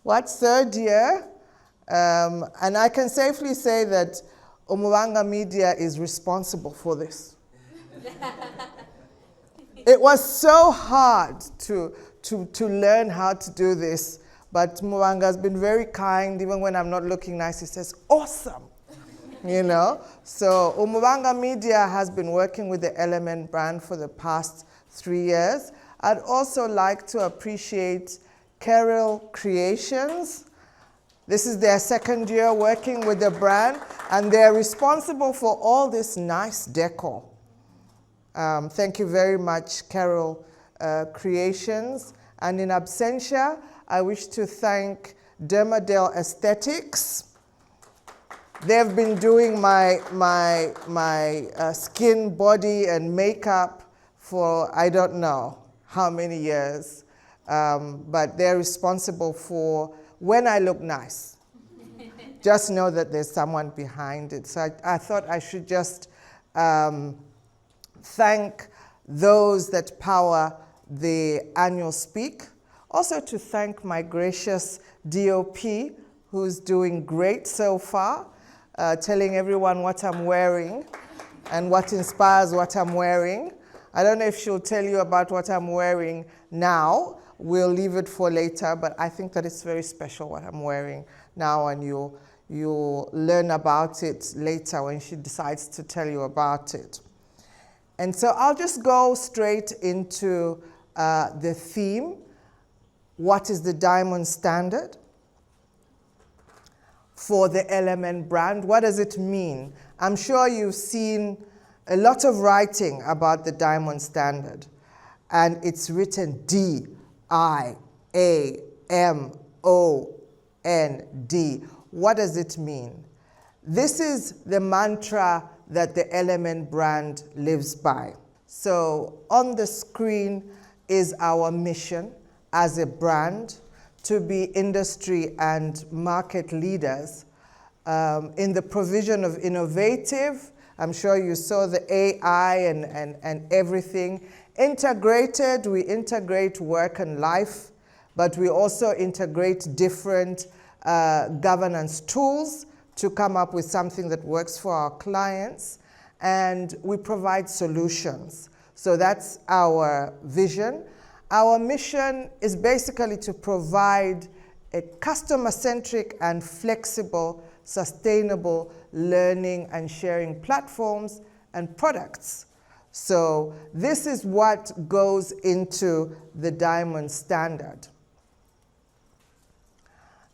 third year? And I can safely say that Umuranga Media is responsible for this. It was so hard to learn how to do this, but Umuranga has been very kind. Even when I'm not looking nice, he says, awesome, you know? So Umuranga Media has been working with the Element brand for the past 3 years. I'd also like to appreciate Carol Creations, This is their second year working with the brand, and they're responsible for all this nice decor. Thank you very much, Carol Creations. And in absentia, I wish to thank Dermadel Aesthetics. They've been doing my skin, body, and makeup for I don't know how many years, but they're responsible for when I look nice. Just know that there's someone behind it. So I thought I should just thank those that power the annual speak. Also to thank my gracious DOP, who's doing great so far, telling everyone what I'm wearing and what inspires what I'm wearing. I don't know if she'll tell you about what I'm wearing now. We'll leave it for later, but I think that it's very special what I'm wearing now, and you'll learn about it later when she decides to tell you about it. And so I'll just go straight into the theme. What is the diamond standard for the LMN brand? What does it mean? I'm sure you've seen a lot of writing about the diamond standard, and it's written D-I-A-M-O-N-D. What does it mean? This is the mantra that the LMN brand lives by. So on the screen is our mission as a brand to be industry and market leaders in the provision of innovative, I'm sure you saw the AI and everything. Integrated, we integrate work and life, but we also integrate different governance tools to come up with something that works for our clients, and we provide solutions. So that's our vision. Our mission is basically to provide a customer-centric and flexible, sustainable learning and sharing platforms and products. So this is what goes into the Diamond Standard.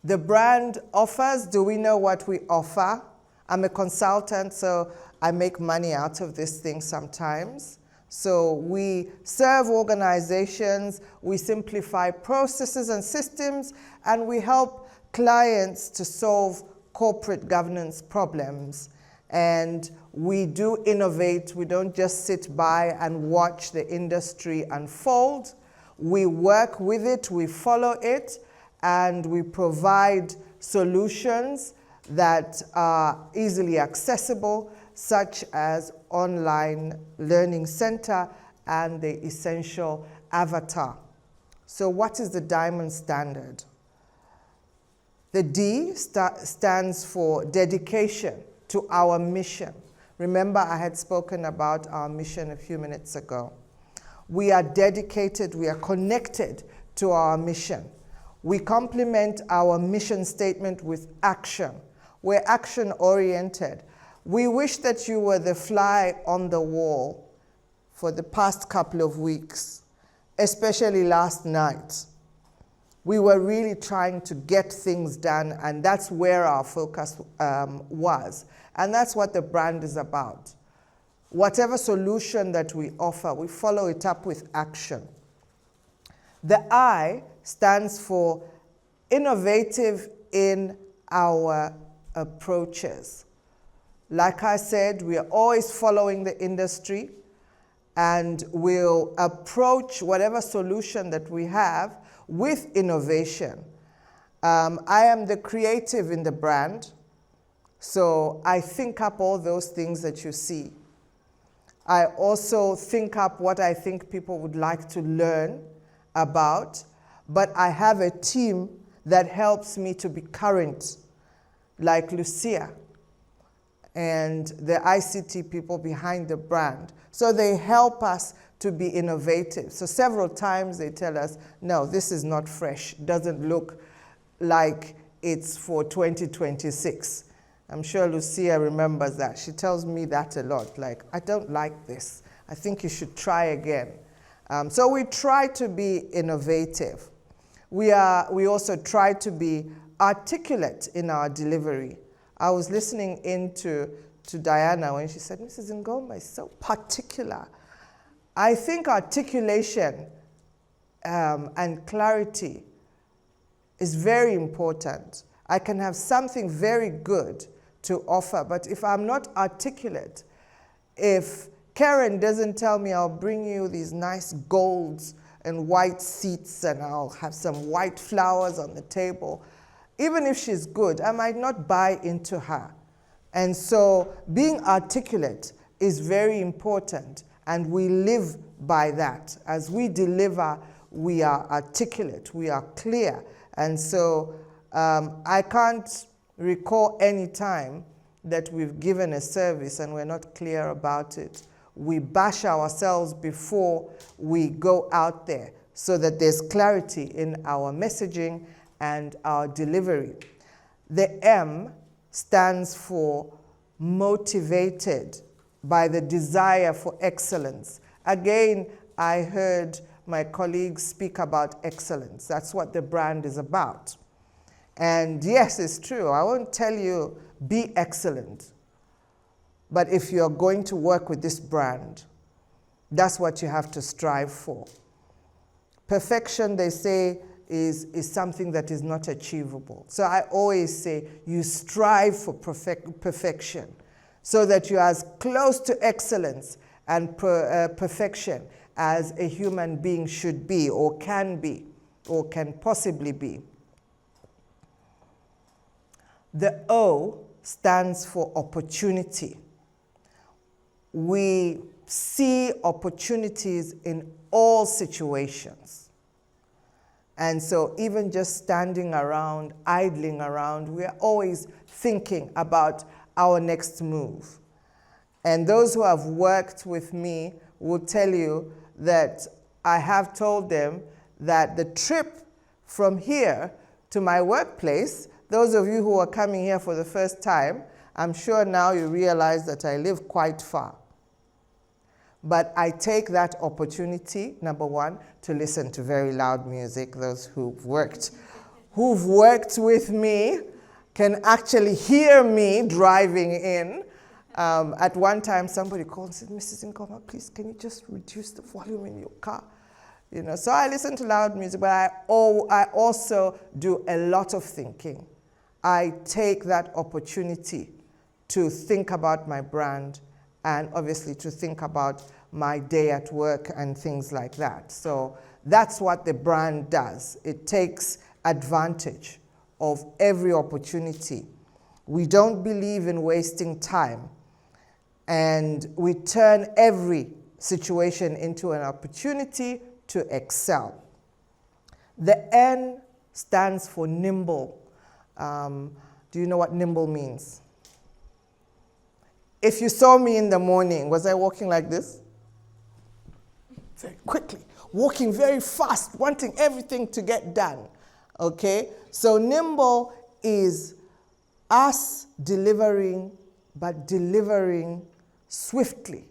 The brand offers, do we know what we offer? I'm a consultant, so I make money out of this thing sometimes. So we serve organizations, we simplify processes and systems, and we help clients to solve corporate governance problems. And we do innovate. We don't just sit by and watch the industry unfold. We work with it, we follow it, and we provide solutions that are easily accessible, such as online learning center and the essential avatar. So what is the Diamond Standard? The D stands for dedication to our mission. Remember, I had spoken about our mission a few minutes ago. We are dedicated, we are connected to our mission. We complement our mission statement with action. We're action-oriented. We wish that you were the fly on the wall for the past couple of weeks, especially last night. We were really trying to get things done, and that's where our focus was. And that's what the brand is about. Whatever solution that we offer, we follow it up with action. The I stands for innovative in our approaches. Like I said, we are always following the industry, and we'll approach whatever solution that we have with innovation. I am the creative in the brand, so I think up all those things that you see. I also think up what I think people would like to learn about, but I have a team that helps me to be current, like Lucia and the ICT people behind the brand. So they help us to be innovative. So several times they tell us, no, this is not fresh. It doesn't look like it's for 2026. I'm sure Lucia remembers that. She tells me that a lot, like, I don't like this. I think you should try again. So we try to be innovative. We also try to be articulate in our delivery. I was listening to Diana when she said, Mrs. Ngoma is so particular. I think articulation and clarity is very important. I can have something very good to offer, but if I'm not articulate, if Karen doesn't tell me I'll bring you these nice golds and white seats and I'll have some white flowers on the table, even if she's good, I might not buy into her. And so being articulate is very important, and we live by that. As we deliver, we are articulate, we are clear. And so I can't recall any time that we've given a service and we're not clear about it. We bash ourselves before we go out there so that there's clarity in our messaging and our delivery. The M stands for motivated by the desire for excellence. Again, I heard my colleagues speak about excellence. That's what the brand is about. And yes, it's true. I won't tell you be excellent. But if you're going to work with this brand, that's what you have to strive for. Perfection, they say, is something that is not achievable. So I always say you strive for perfection so that you're as close to excellence and perfection as a human being should be or can possibly be. The O stands for opportunity. We see opportunities in all situations. And so even just standing around, idling around, we are always thinking about our next move. And those who have worked with me will tell you that I have told them that the trip from here to my workplace, those of you who are coming here for the first time, I'm sure now you realize that I live quite far. But I take that opportunity, number one, to listen to very loud music. Those who've worked with me can actually hear me driving in. At one time, somebody called and said, Mrs. Ngoma, please, can you just reduce the volume in your car? You know, so I listen to loud music, but I also do a lot of thinking. I take that opportunity to think about my brand and obviously to think about my day at work and things like that. So that's what the brand does. It takes advantage of every opportunity. We don't believe in wasting time, and we turn every situation into an opportunity to excel. The N stands for nimble. Do you know what nimble means? If you saw me in the morning, was I walking like this? Very quickly, walking very fast, wanting everything to get done, okay? So nimble is us delivering, but delivering swiftly,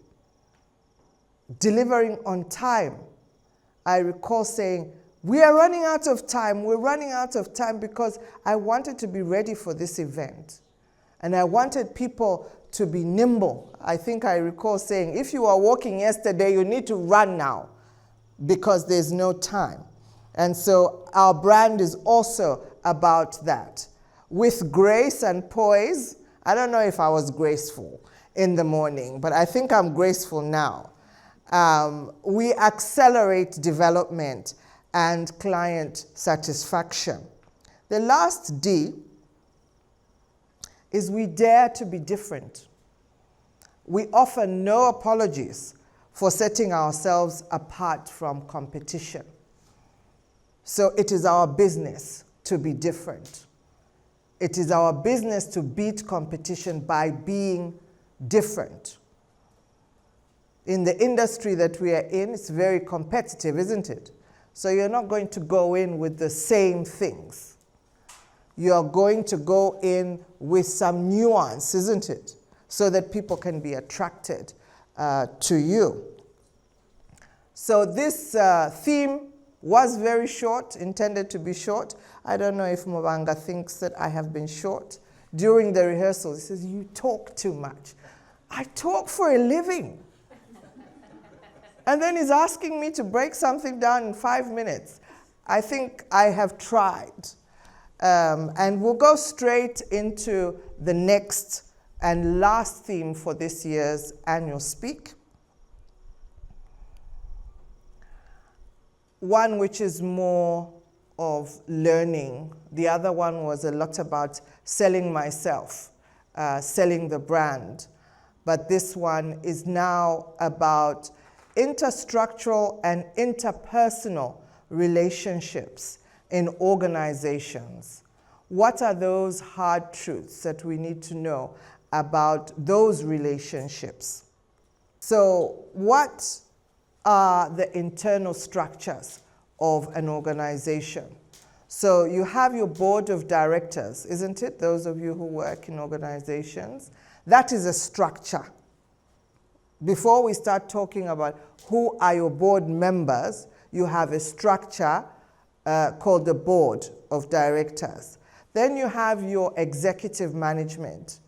delivering on time. I recall saying, we are running out of time. We're running out of time because I wanted to be ready for this event. And I wanted people to be nimble. I think I recall saying, if you were walking yesterday, you need to run now because there's no time. And so our brand is also about that. With grace and poise, I don't know if I was graceful in the morning, but I think I'm graceful now. We accelerate development and client satisfaction. The last D is we dare to be different. We offer no apologies for setting ourselves apart from competition. So it is our business to be different. It is our business to beat competition by being different. In the industry that we are in, it's very competitive, isn't it? So you're not going to go in with the same things. You're going to go in with some nuance, isn't it? So that people can be attracted to you. So this theme Was very short, intended to be short. I don't know if Mubanga thinks that I have been short. During the rehearsal, he says, you talk too much. I talk for a living. And then he's asking me to break something down in 5 minutes. I think I have tried. And we'll go straight into the next and last theme for this year's annual speak. One which is more of learning. The other one was a lot about selling myself, selling the brand. But this one is now about interstructural and interpersonal relationships in organizations. What are those hard truths that we need to know about those relationships? So what are the internal structures of an organization? So you have your board of directors, isn't it? Those of you who work in organizations. That is a structure. Before we start talking about who are your board members, you have a structure called the board of directors. Then you have your executive management,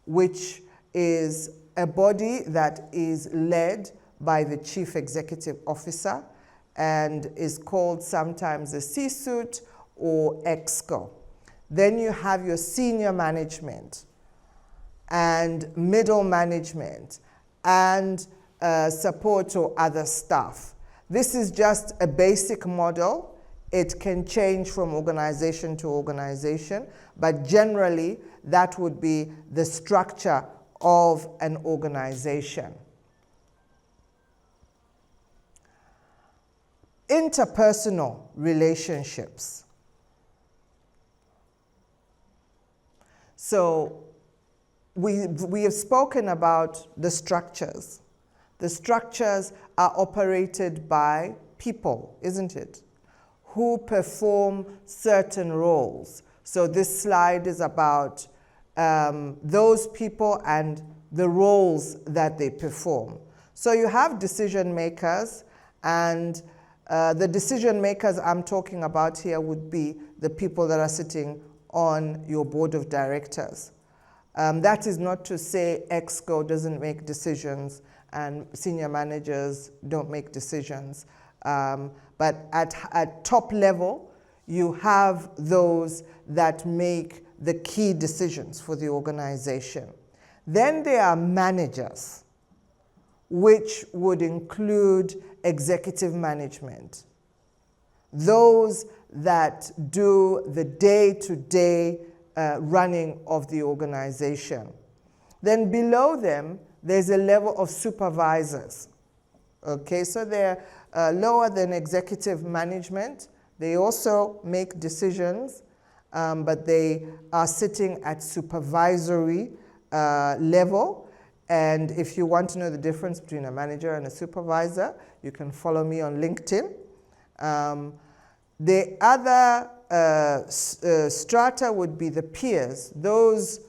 which is a body that is led by the chief executive officer and is called sometimes the C-suite or EXCO. Then you have your senior management and middle management and support or other staff. This is just a basic model. It can change from organization to organization, but generally that would be the structure of an organization. Interpersonal relationships. So we have spoken about the structures. The structures are operated by people, isn't it? Who perform certain roles. So this slide is about those people and the roles that they perform. So you have decision makers, and the decision makers I'm talking about here would be the people that are sitting on your board of directors. That is not to say EXCO doesn't make decisions and senior managers don't make decisions. But at top level, you have those that make the key decisions for the organization. Then there are managers, which would include executive management. Those that do the day-to-day running of the organization. Then below them, there's a level of supervisors. Okay, so they're lower than executive management. They also make decisions, but they are sitting at supervisory level. And if you want to know the difference between a manager and a supervisor, you can follow me on LinkedIn. The other strata would be the peers, those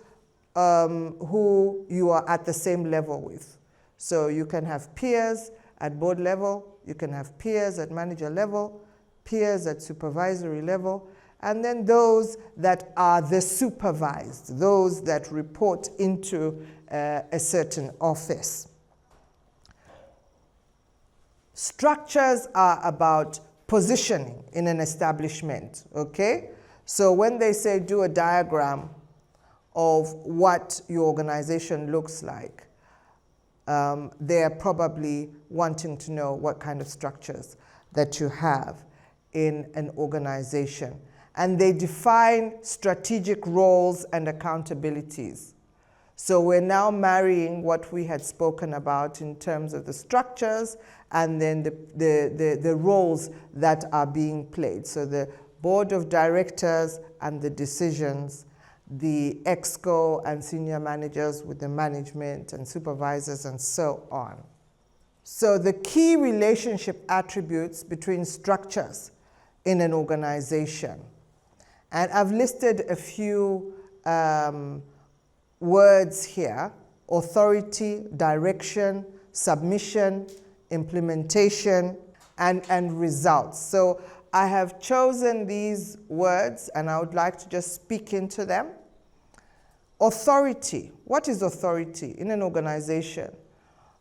who you are at the same level with. So you can have peers at board level, you can have peers at manager level, peers at supervisory level, and then those that are the supervised, those that report into a certain office. Structures are about positioning in an establishment, okay? So when they say do a diagram of what your organization looks like, they're probably wanting to know what kind of structures that you have in an organization. And they define strategic roles and accountabilities. So we're now marrying what we had spoken about in terms of the structures and then the roles that are being played. So the board of directors and the decisions, the EXCO and senior managers with the management and supervisors and so on. So the key relationship attributes between structures in an organization. And I've listed a few words here: authority, direction, submission, implementation, and results. So I have chosen these words and I would like to just speak into them. Authority. What is authority in an organization?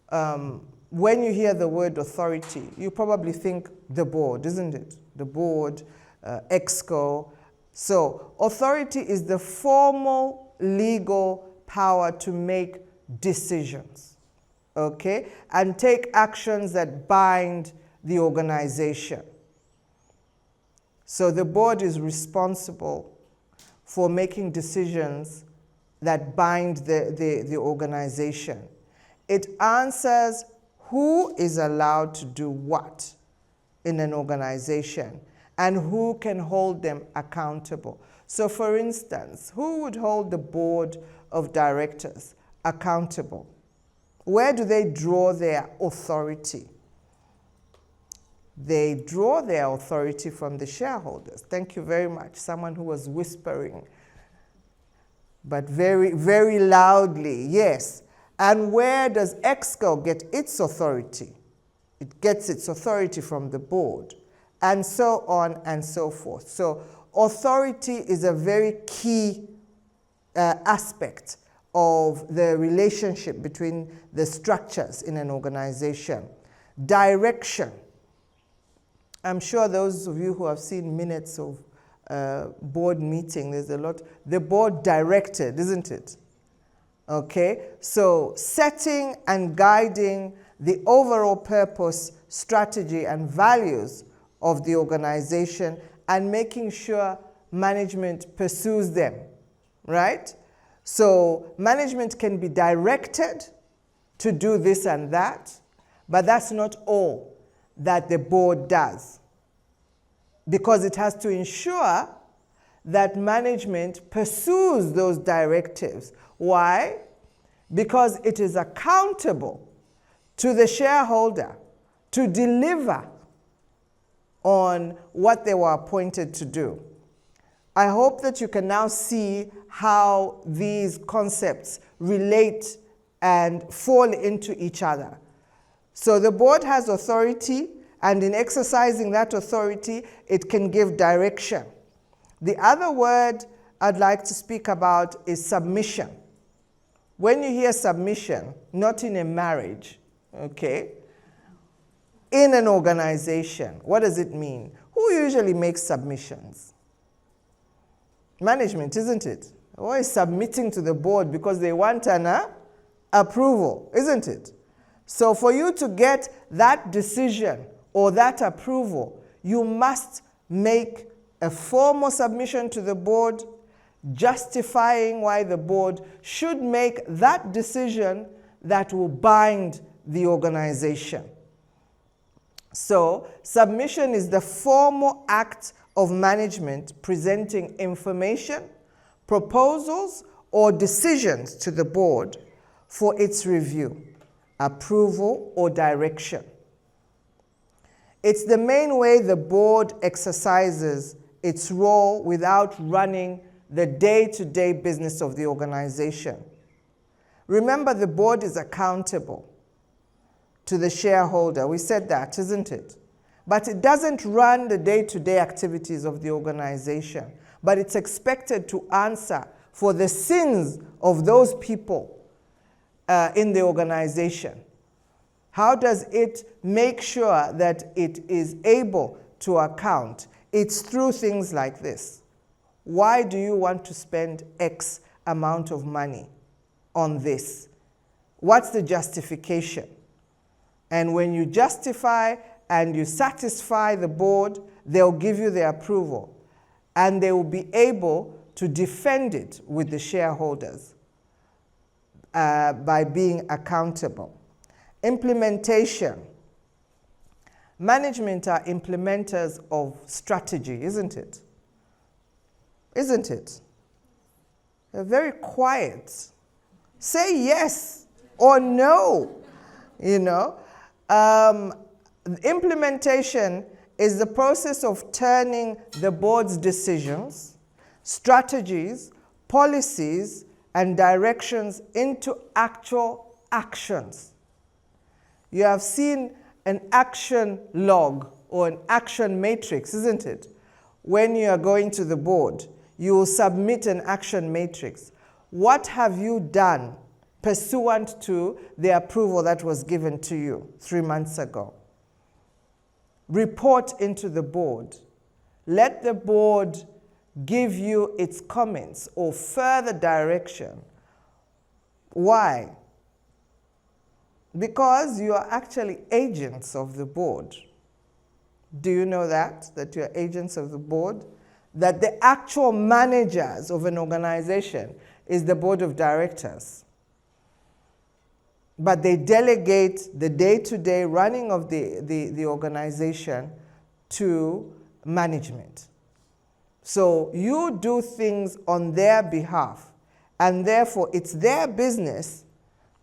When you hear the word authority, you probably think the board, isn't it? The board, EXCO. So authority is the formal legal power to make decisions, okay, and take actions that bind the organization. So the board is responsible for making decisions that bind the organization. It answers who is allowed to do what in an organization and who can hold them accountable. So for instance, who would hold the board of directors accountable? Where do they draw their authority? They draw their authority from the shareholders. Thank you very much. Someone who was whispering, but very, very loudly, yes. And where does EXCO get its authority? It gets its authority from the board, and so on and so forth. So authority is a very key aspect of the relationship between the structures in an organization. Direction. I'm sure those of you who have seen minutes of board meeting, there's a lot. The board directed, isn't it? Okay, so setting and guiding the overall purpose, strategy, and values of the organization and making sure management pursues them, right? So management can be directed to do this and that, but that's not all that the board does, because it has to ensure that management pursues those directives. Why? Because it is accountable to the shareholder to deliver on what they were appointed to do. I hope that you can now see how these concepts relate and fall into each other. So the board has authority, and in exercising that authority, it can give direction. The other word I'd like to speak about is submission. When you hear submission, not in a marriage, okay, in an organization, what does it mean? Who usually makes submissions? Management, isn't it? Always submitting to the board because they want an approval, isn't it? So for you to get that decision or that approval, you must make a formal submission to the board, justifying why the board should make that decision that will bind the organization. So submission is the formal act of management presenting information, proposals, or decisions to the board for its review, approval, or direction. It's the main way the board exercises its role without running the day-to-day business of the organization. Remember, the board is accountable to the shareholder. We said that, isn't it? But it doesn't run the day-to-day activities of the organization, but it's expected to answer for the sins of those people in the organization. How does it make sure that it is able to account? It's through things like this. Why do you want to spend X amount of money on this? What's the justification? And when you justify and you satisfy the board, they'll give you the approval. And they will be able to defend it with the shareholders by being accountable. Implementation. Management are implementers of strategy, isn't it? Isn't it? They're very quiet. Say yes or no, you know. Implementation is the process of turning the board's decisions, strategies, policies, and directions into actual actions. You have seen an action log or an action matrix, isn't it? When you are going to the board, you will submit an action matrix. What have you done pursuant to the approval that was given to you 3 months ago? Report into the board. Let the board give you its comments or further direction. Why? Because you are actually agents of the board. Do you know that you are agents of the board? That the actual managers of an organization is the board of directors. But they delegate the day-to-day running of the organization to management. So you do things on their behalf, and therefore it's their business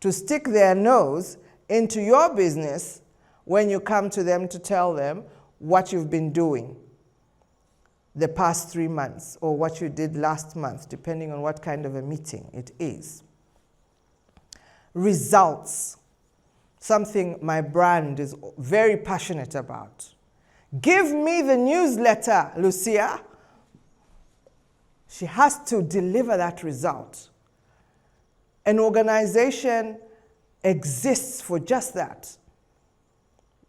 to stick their nose into your business when you come to them to tell them what you've been doing the past 3 months or what you did last month, depending on what kind of a meeting it is. Results, something my brand is very passionate about. Give me the newsletter, Lucia. She has to deliver that result. An organization exists for just that.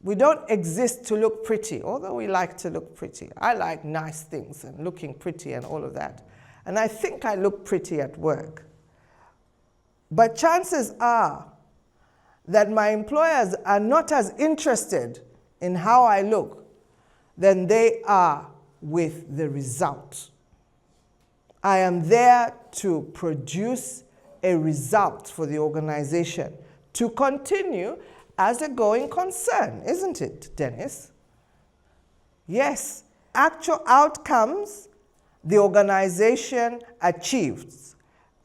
We don't exist to look pretty, although we like to look pretty. I like nice things and looking pretty and all of that. And I think I look pretty at work. But chances are that my employers are not as interested in how I look than they are with the result. I am there to produce a result for the organization to continue as a going concern, isn't it, Dennis? Yes, actual outcomes the organization achieves,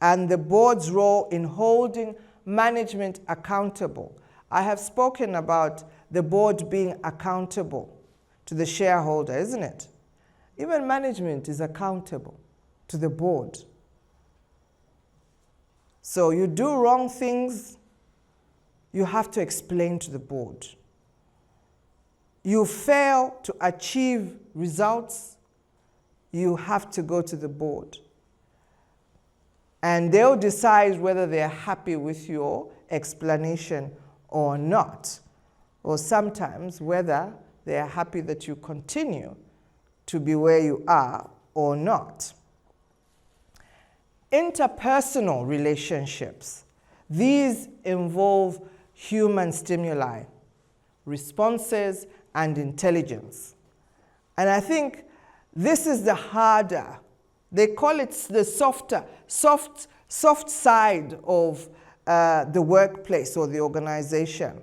and the board's role in holding management accountable. I have spoken about the board being accountable to the shareholder, isn't it? Even management is accountable to the board. So you do wrong things, you have to explain to the board. You fail to achieve results, you have to go to the board. And they'll decide whether they're happy with your explanation or not, or sometimes whether they're happy that you continue to be where you are or not. Interpersonal relationships. These involve human stimuli, responses, and intelligence. And I think this is the harder. They call it the soft side of the workplace or the organization.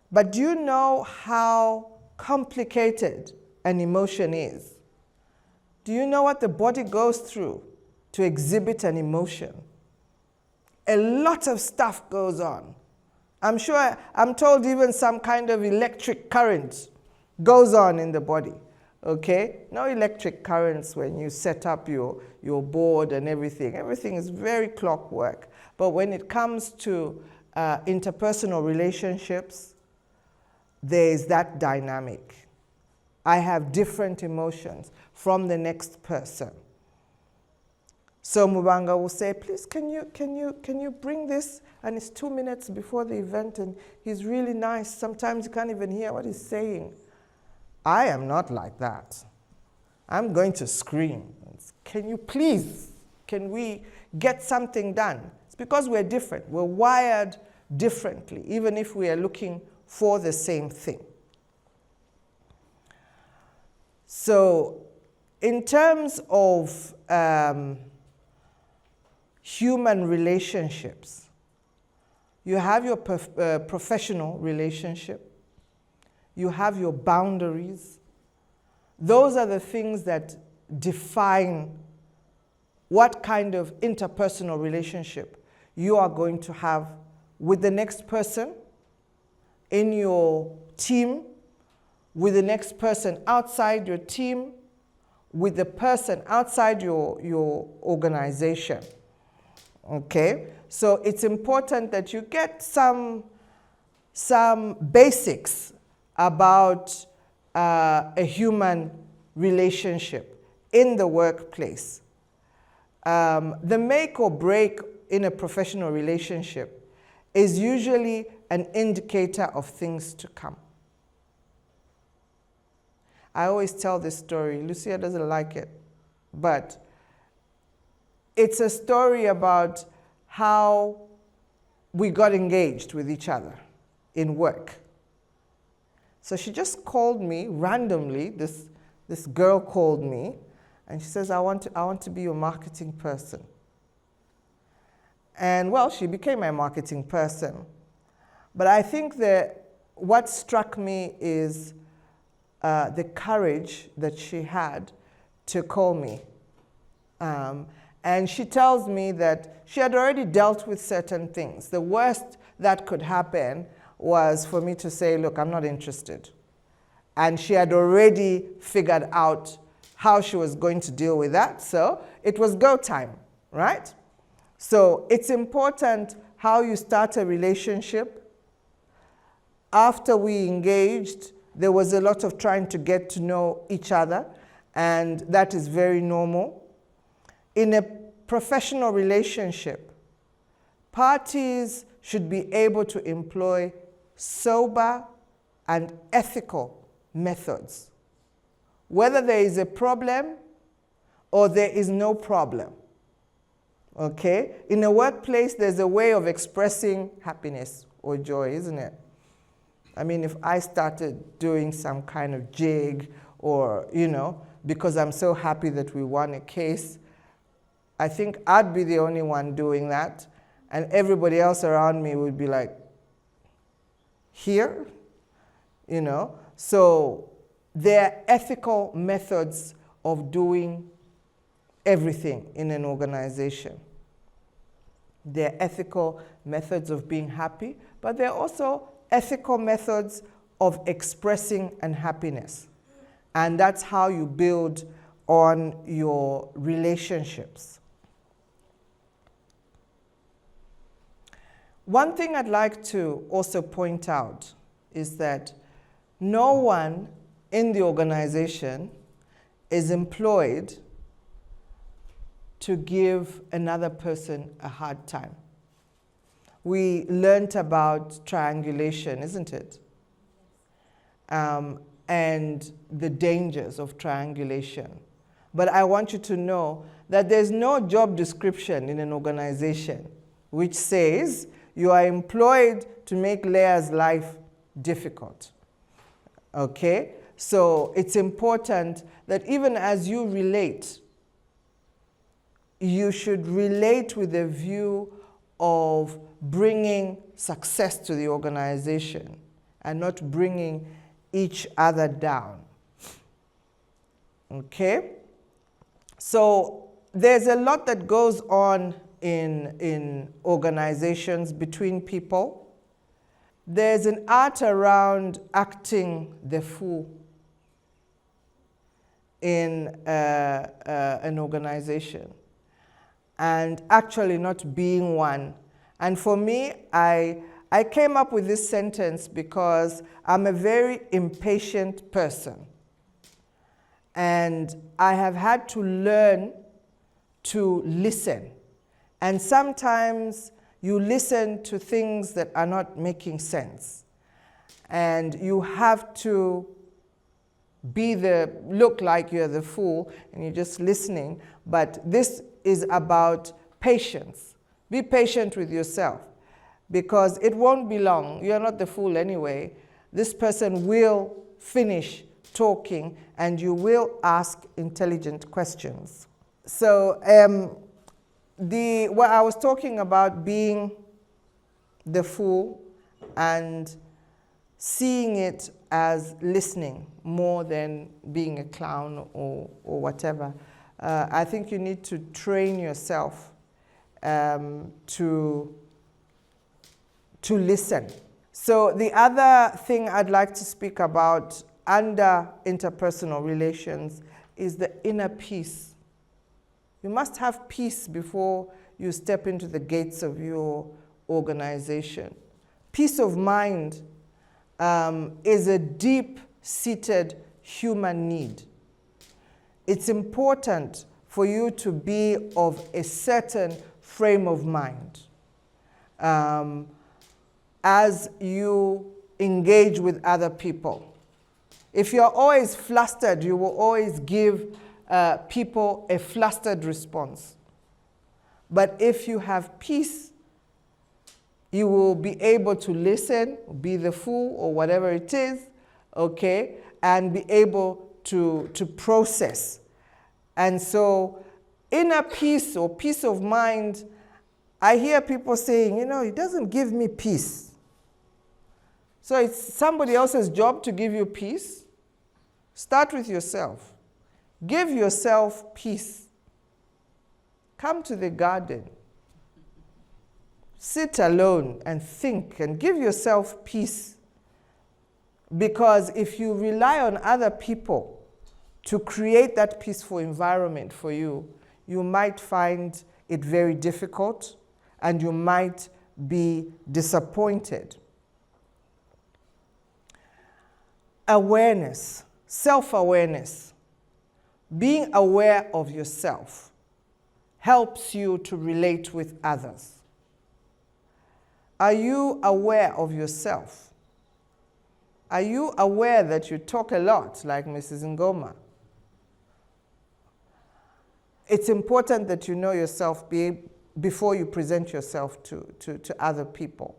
But do you know how complicated an emotion is? Do you know what the body goes through to exhibit an emotion? A lot of stuff goes on. I'm told even some kind of electric current goes on in the body, okay? No electric currents when you set up your board and everything. Everything is very clockwork. But when it comes to interpersonal relationships, there is that dynamic. I have different emotions from the next person. So Mubanga will say, please, can you bring this? And it's 2 minutes before the event, and he's really nice. Sometimes you can't even hear what he's saying. I am not like that. I'm going to scream. Can you please, can we get something done? It's because we're different. We're wired differently, even if we are looking for the same thing. So in terms of human relationships, you have your professional relationship, you have your boundaries. Those are the things that define what kind of interpersonal relationship you are going to have with the next person, in your team, with the next person outside your team, with the person outside your organization. Okay? So it's important that you get some basics about a human relationship in the workplace. The make or break in a professional relationship is usually an indicator of things to come. I always tell this story. Lucia doesn't like it, but it's a story about how we got engaged with each other in work. So she just called me randomly. This girl called me, and she says, I want to be your marketing person. And well, she became my marketing person. But I think that what struck me is the courage that she had to call me. And she tells me that she had already dealt with certain things. The worst that could happen was for me to say, look, I'm not interested. And she had already figured out how she was going to deal with that. So it was go time, right? So it's important how you start a relationship. After we engaged, there was a lot of trying to get to know each other, and that is very normal. In a professional relationship, parties should be able to employ sober and ethical methods, whether there is a problem or there is no problem. Okay? In a workplace, there's a way of expressing happiness or joy, isn't it? I mean, if I started doing some kind of jig or, because I'm so happy that we won a case, I think I'd be the only one doing that, and everybody else around me would be like, here? So there are ethical methods of doing everything in an organization. There are ethical methods of being happy, but there are also ethical methods of expressing unhappiness. And that's how you build on your relationships. One thing I'd like to also point out is that no one in the organization is employed to give another person a hard time. We learned about triangulation, isn't it? And the dangers of triangulation. But I want you to know that there's no job description in an organization which says you are employed to make Leya's life difficult. Okay? So it's important that even as you relate, you should relate with a view of bringing success to the organization and not bringing each other down. Okay? So there's a lot that goes on in organizations between people. There's an art around acting the fool in an organization and actually not being one. And for me, I came up with this sentence because I'm a very impatient person. And I have had to learn to listen. And sometimes you listen to things that are not making sense. And you have to look like you're the fool and you're just listening. But this is about patience. Be patient with yourself, because it won't be long. You're not the fool anyway. This person will finish talking and you will ask intelligent questions. So what I was talking about being the fool and seeing it as listening more than being a clown or whatever. I think you need to train yourself to listen. So the other thing I'd like to speak about under interpersonal relations is the inner peace. You must have peace before you step into the gates of your organization. Peace of mind is a deep-seated human need. It's important for you to be of a certain frame of mind as you engage with other people. If you're always flustered, you will always give people a flustered response. But if you have peace, you will be able to listen, be the fool or whatever it is, okay, and be able to process. And so inner peace or peace of mind, I hear people saying, you know, it doesn't give me peace. So it's somebody else's job to give you peace. Start with yourself. Give yourself peace. Come to the garden. Sit alone and think and give yourself peace. Because if you rely on other people to create that peaceful environment for you, you might find it very difficult and you might be disappointed. Awareness, self-awareness, being aware of yourself helps you to relate with others. Are you aware of yourself? Are you aware that you talk a lot like Mrs. Ngoma? It's important that you know yourself before you present yourself to other people.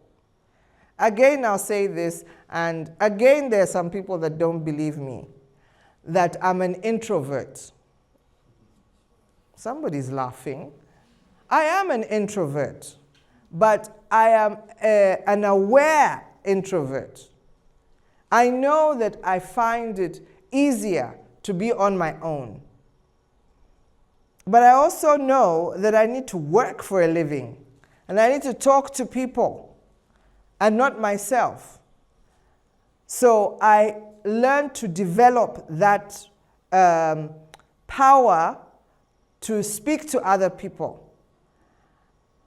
Again, I'll say this, and again, there are some people that don't believe me, that I'm an introvert. Somebody's laughing. I am an introvert, but I am an aware introvert. I know that I find it easier to be on my own. But I also know that I need to work for a living, and I need to talk to people and not myself. So I learned to develop that power to speak to other people.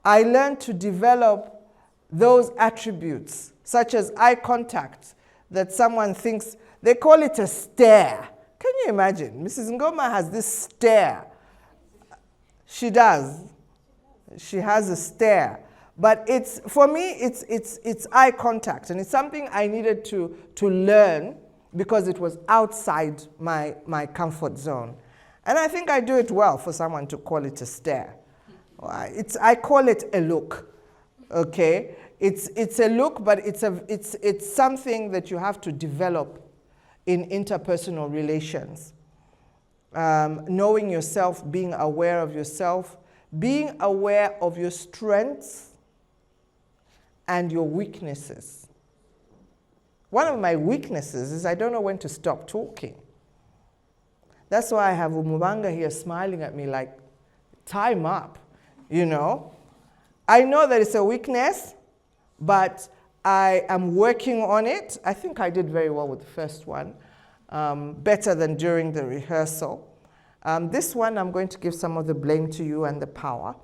I learned to develop those attributes, such as eye contact, that someone thinks, they call it a stare. Can you imagine? Mrs. Ngoma has this stare. She does. She has a stare. But it's, for me, it's eye contact, and it's something I needed to learn because it was outside my comfort zone. And I think I do it well for someone to call it a stare. I call it a look, okay? It's a look, but it's something that you have to develop in interpersonal relations. Knowing yourself, being aware of yourself, being aware of your strengths and your weaknesses. One of my weaknesses is I don't know when to stop talking. That's why I have Umubanga here smiling at me like, time up, you know. I know that it's a weakness, but I am working on it. I think I did very well with the first one, better than during the rehearsal. This one, I'm going to give some of the blame to you and the power.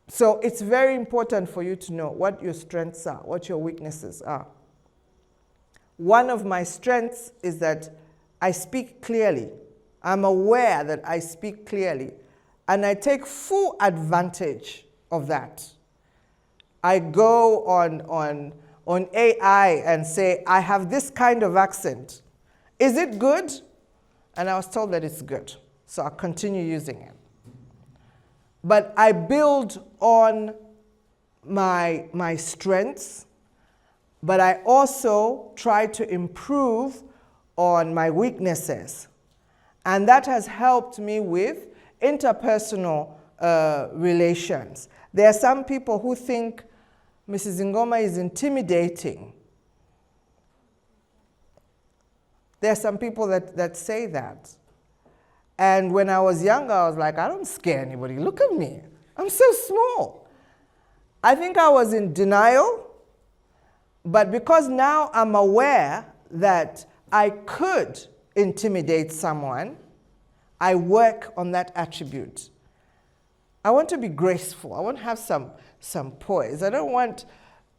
So it's very important for you to know what your strengths are, what your weaknesses are. One of my strengths is that I speak clearly. I'm aware that I speak clearly, and I take full advantage of that. I go on AI and say, I have this kind of accent. Is it good? And I was told that it's good, so I'll continue using it. But I build on my strengths, but I also try to improve on my weaknesses. And that has helped me with interpersonal relations. There are some people who think Mrs. Ngoma is intimidating. There are some people that say that. And when I was younger, I was like, I don't scare anybody. Look at me. I'm so small. I think I was in denial, but because now I'm aware that I could intimidate someone, I work on that attribute. I want to be graceful. I want to have some poise. I don't want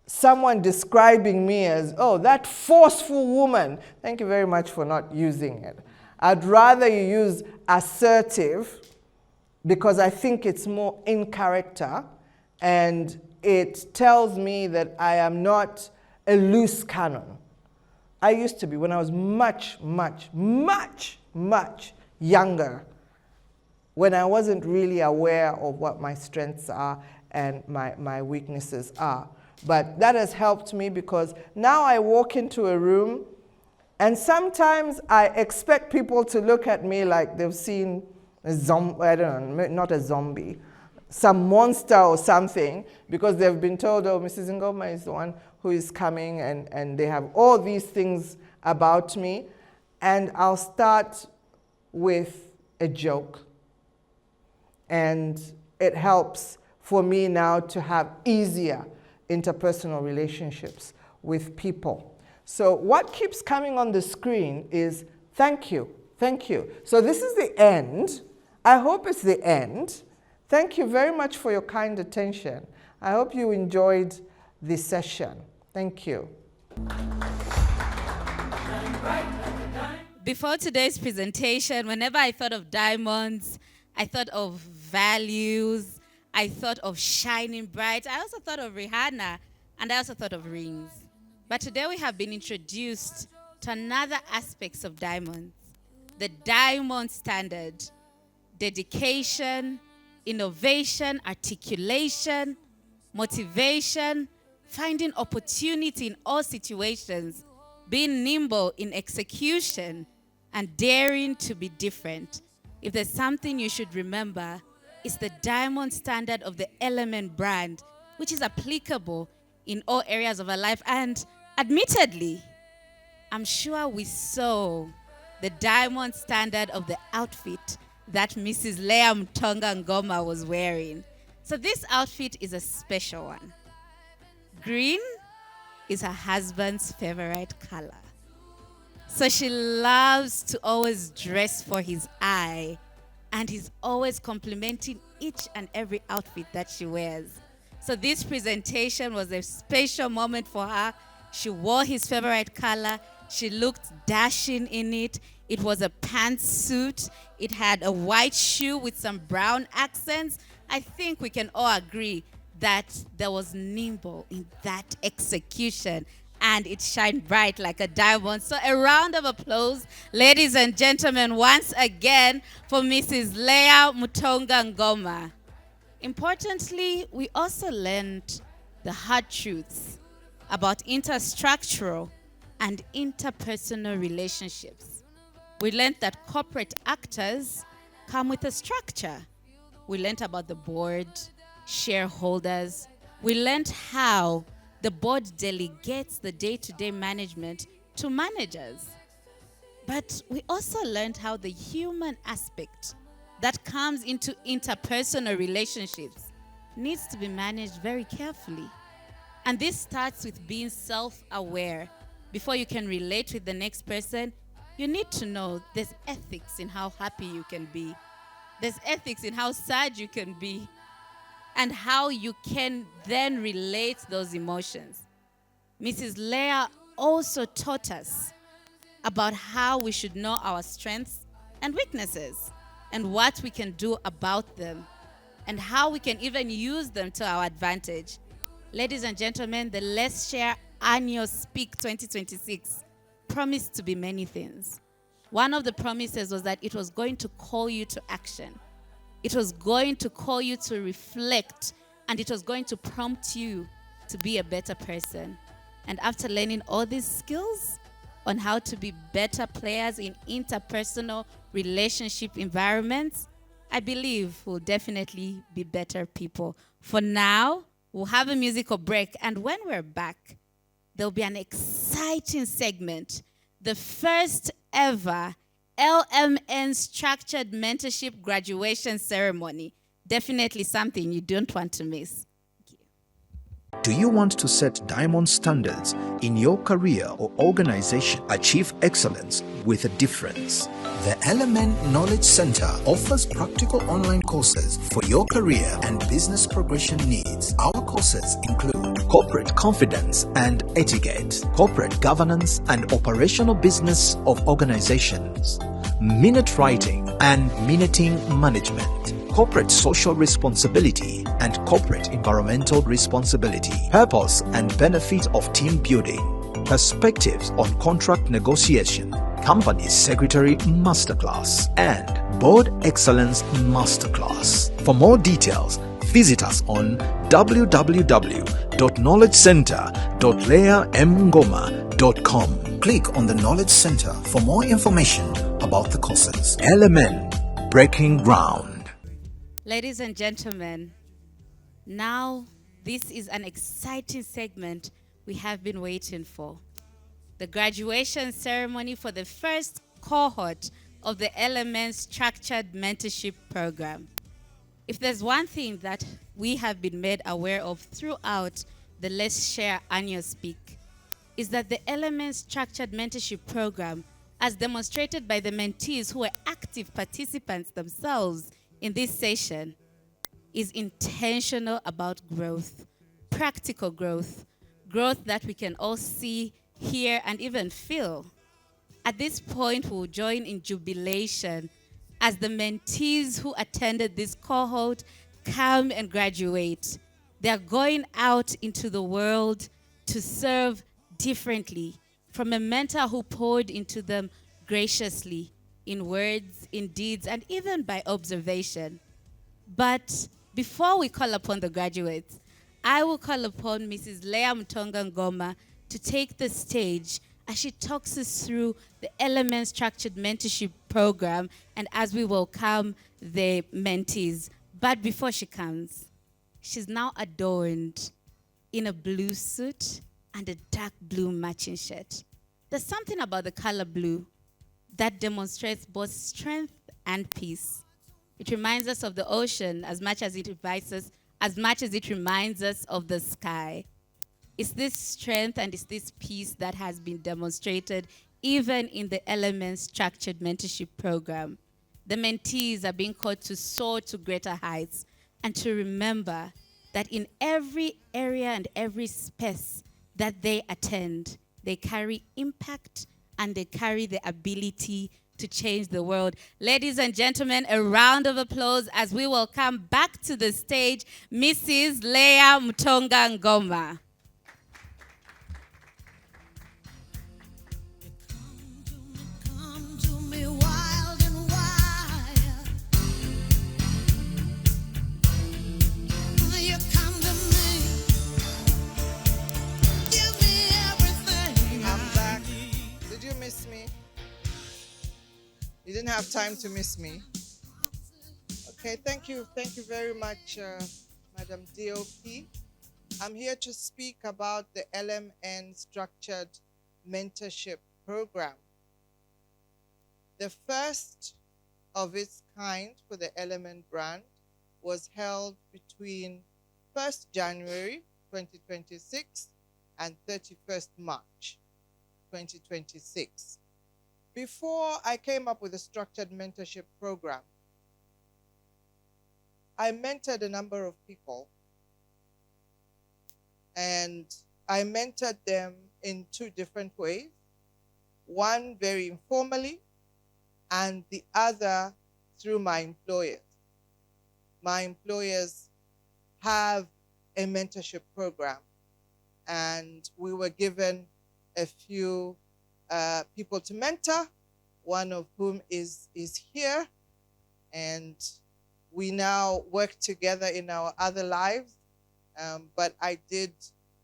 someone describing me as, oh, that forceful woman. Thank you very much for not using it. I'd rather you use assertive, because I think it's more in character, and it tells me that I am not a loose cannon. I used to be when I was much, much, much, much younger, when I wasn't really aware of what my strengths are and my weaknesses are. But that has helped me, because now I walk into a room and sometimes I expect people to look at me like they've seen a zombie, I don't know, not a zombie, some monster or something, because they've been told, oh, Mrs. Ngoma is the one who is coming, and they have all these things about me. And I'll start with a joke. And it helps for me now to have easier interpersonal relationships with people. So what keeps coming on the screen is thank you, thank you. So this is the end. I hope it's the end. Thank you very much for your kind attention. I hope you enjoyed this session. Thank you. Before today's presentation, whenever I thought of diamonds, I thought of values, I thought of shining bright. I also thought of Rihanna, and I also thought of rings. But today we have been introduced to another aspects of diamonds. The diamond standard: dedication, innovation, articulation, motivation, finding opportunity in all situations, being nimble in execution, and daring to be different. If there's something you should remember, it's the diamond standard of the Element brand, which is applicable in all areas of our life. And admittedly, I'm sure we saw the diamond standard of the outfit that Mrs. Leya Mtonga Ngoma was wearing. So this outfit is a special one. Green is her husband's favorite color. So she loves to always dress for his eye, and he's always complimenting each and every outfit that she wears. So this presentation was a special moment for her. She wore his favorite color. She looked dashing in it. It was a pantsuit. It had a white shoe with some brown accents. I think we can all agree that there was nimble in that execution, and it shined bright like a diamond. So a round of applause, ladies and gentlemen, once again for Mrs. Leya Mtonga Ngoma. Importantly, we also learned the hard truths about interstructural and interpersonal relationships. We learned that corporate actors come with a structure. We learned about the board, shareholders. We learned how the board delegates the day-to-day management to managers. But we also learned how the human aspect that comes into interpersonal relationships needs to be managed very carefully. And this starts with being self-aware. Before you can relate with the next person, you need to know there's ethics in how happy you can be. There's ethics in how sad you can be, and how you can then relate those emotions. Mrs. Leya also taught us about how we should know our strengths and weaknesses, and what we can do about them, and how we can even use them to our advantage. Ladies and gentlemen, the Let's Share Annual Speak 2026 promised to be many things. One of the promises was that it was going to call you to action. It was going to call you to reflect, and it was going to prompt you to be a better person. And after learning all these skills on how to be better players in interpersonal relationship environments, I believe we'll definitely be better people. For now, we'll have a musical break, and when we're back, there'll be an exciting segment, the first ever LMN Structured Mentorship Graduation Ceremony. Definitely something you don't want to miss. Do you want to set diamond standards in your career or organization? Achieve excellence with a difference. The Element Knowledge Center offers practical online courses for your career and business progression needs. Our courses include corporate confidence and etiquette, corporate governance and operational business of organizations, minute writing and minuting management, corporate social responsibility and corporate environmental responsibility, purpose and benefit of team building, perspectives on contract negotiation, company secretary masterclass, and board excellence masterclass. For more details, visit us on www.knowledgecenter.leyamngoma.com. Click on the Knowledge Center for more information about the courses. LMN, Breaking Ground. Ladies and gentlemen, now this is an exciting segment we have been waiting for. The graduation ceremony for the first cohort of the LMN Structured Mentorship Program. If there's one thing that we have been made aware of throughout the Let's Share Annual Speak, is that the LMN Structured Mentorship Program, as demonstrated by the mentees who were active participants themselves in this session, is intentional about growth, practical growth, growth that we can all see, hear, and even feel. At this point, we'll join in jubilation as the mentees who attended this cohort come and graduate. They're going out into the world to serve differently from a mentor who poured into them graciously in words, in deeds, and even by observation. But before we call upon the graduates, I will call upon Mrs. Leya Mtonga Ngoma to take the stage as she talks us through the LMN Structured Mentorship Program and as we welcome the mentees. But before she comes, she's now adorned in a blue suit and a dark blue matching shirt. There's something about the color blue that demonstrates both strength and peace. It reminds us of the ocean as much as it invites us, as much as it reminds us of the sky. It's this strength and it's this peace that has been demonstrated even in the LMN Structured Mentorship Program. The mentees are being called to soar to greater heights and to remember that in every area and every space that they attend, they carry impact and they carry the ability to change the world. Ladies and gentlemen, a round of applause as we welcome back to the stage Mrs. Leya Mtonga Ngoma. Miss me? You didn't have time to miss me. Okay, thank you very much, Madam DOP. I'm here to speak about the LMN Structured Mentorship Program. The first of its kind for the LMN brand was held between 1st January 2026 and 31st March 2026. Before I came up with a structured mentorship program, I mentored a number of people, and I mentored them in two different ways. One very informally, and the other through my employers. My employers have a mentorship program, and we were given a few people to mentor, one of whom is here, and we now work together in our other lives, but I did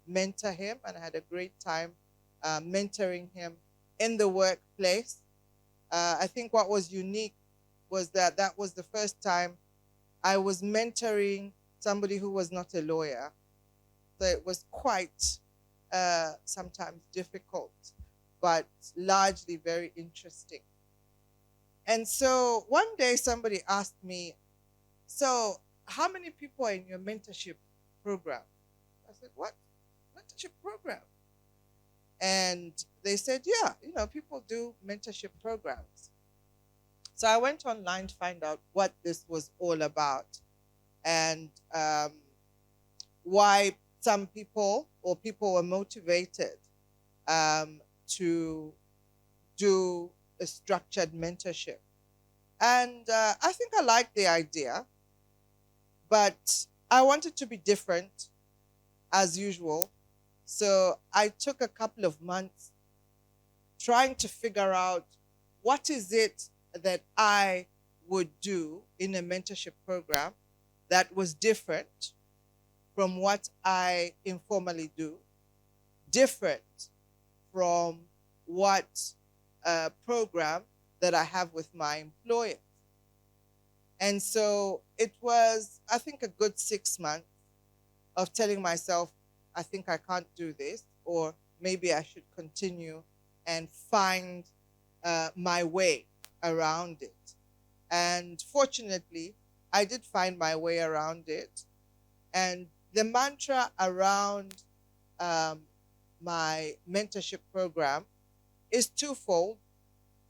mentor him, and I had a great time mentoring him in the workplace. I think what was unique was that that was the first time I was mentoring somebody who was not a lawyer, so it was quite sometimes difficult, but largely very interesting. And so one day somebody asked me, so how many people are in your mentorship program? I said, what? Mentorship program? And they said, yeah, people do mentorship programs. So I went online to find out what this was all about and why some people, or people were motivated to do a structured mentorship. And I think I liked the idea, but I wanted to be different as usual. So I took a couple of months trying to figure out what is it that I would do in a mentorship program that was different from what I informally do, different from what program that I have with my employers. And so it was, I think, a good 6 months of telling myself, I think I can't do this, or maybe I should continue and find my way around it. And fortunately, I did find my way around it. And the mantra around my mentorship program is twofold.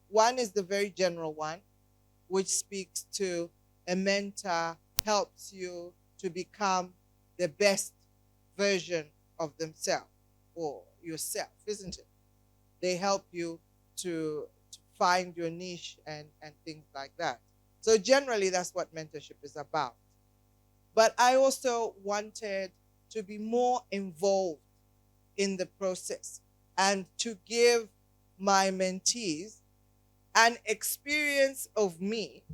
One is the very general one, which speaks to a mentor helps you to become the best version of themselves or yourself, isn't it? They help you to find your niche and things like that. So generally, that's what mentorship is about. But I also wanted to be more involved in the process and to give my mentees an experience of me,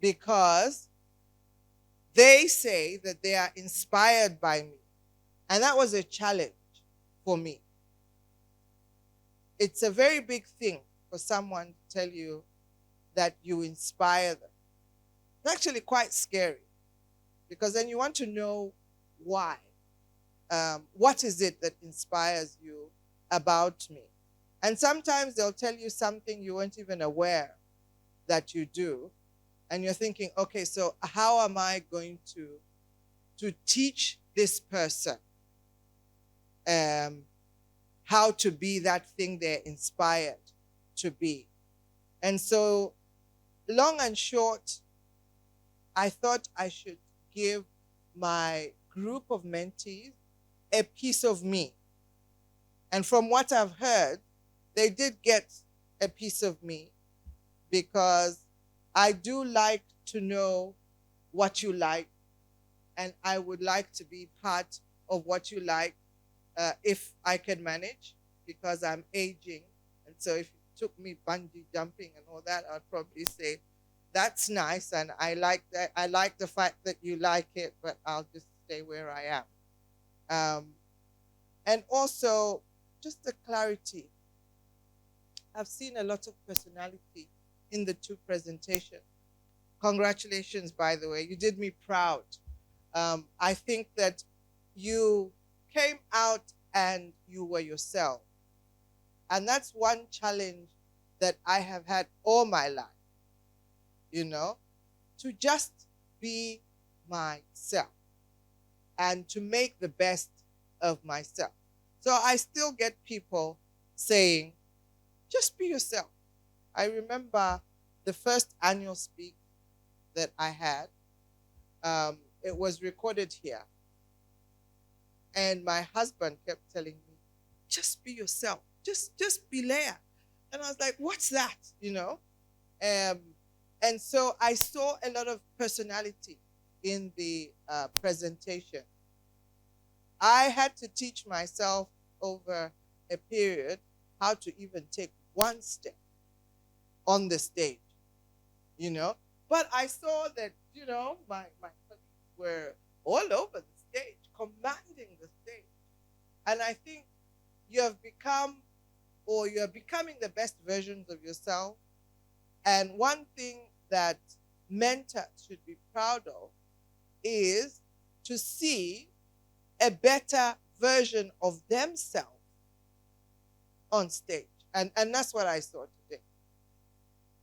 because they say that they are inspired by me. And that was a challenge for me. It's a very big thing for someone to tell you that you inspire them. It's actually quite scary, because then you want to know why. What is it that inspires you about me? And sometimes they'll tell you something you weren't even aware that you do. And you're thinking, okay, so how am I going to teach this person how to be that thing they're inspired to be? And so, long and short, I thought I should give my group of mentees a piece of me. And from what I've heard, they did get a piece of me, because I do like to know what you like, and I would like to be part of what you like if I can manage, because I'm aging. And so if it took me bungee jumping and all that, I'd probably say, that's nice, and I like that. I like the fact that you like it, but I'll just stay where I am. And also, just the clarity. I've seen a lot of personality in the two presentations. Congratulations, by the way. You did me proud. I think that you came out and you were yourself. And that's one challenge that I have had all my life, to just be myself and to make the best of myself. So I still get people saying, just be yourself. I remember the first annual speak that I had. It was recorded here. And my husband kept telling me, just be yourself. Just be Leya. And I was like, what's that? And so I saw a lot of personality in the presentation. I had to teach myself over a period how to even take one step on the stage, But I saw that, my colleagues were all over the stage, commanding the stage. And I think you have become, or you're becoming the best versions of yourself. And one thing that mentors should be proud of is to see a better version of themselves on stage. And that's what I saw today.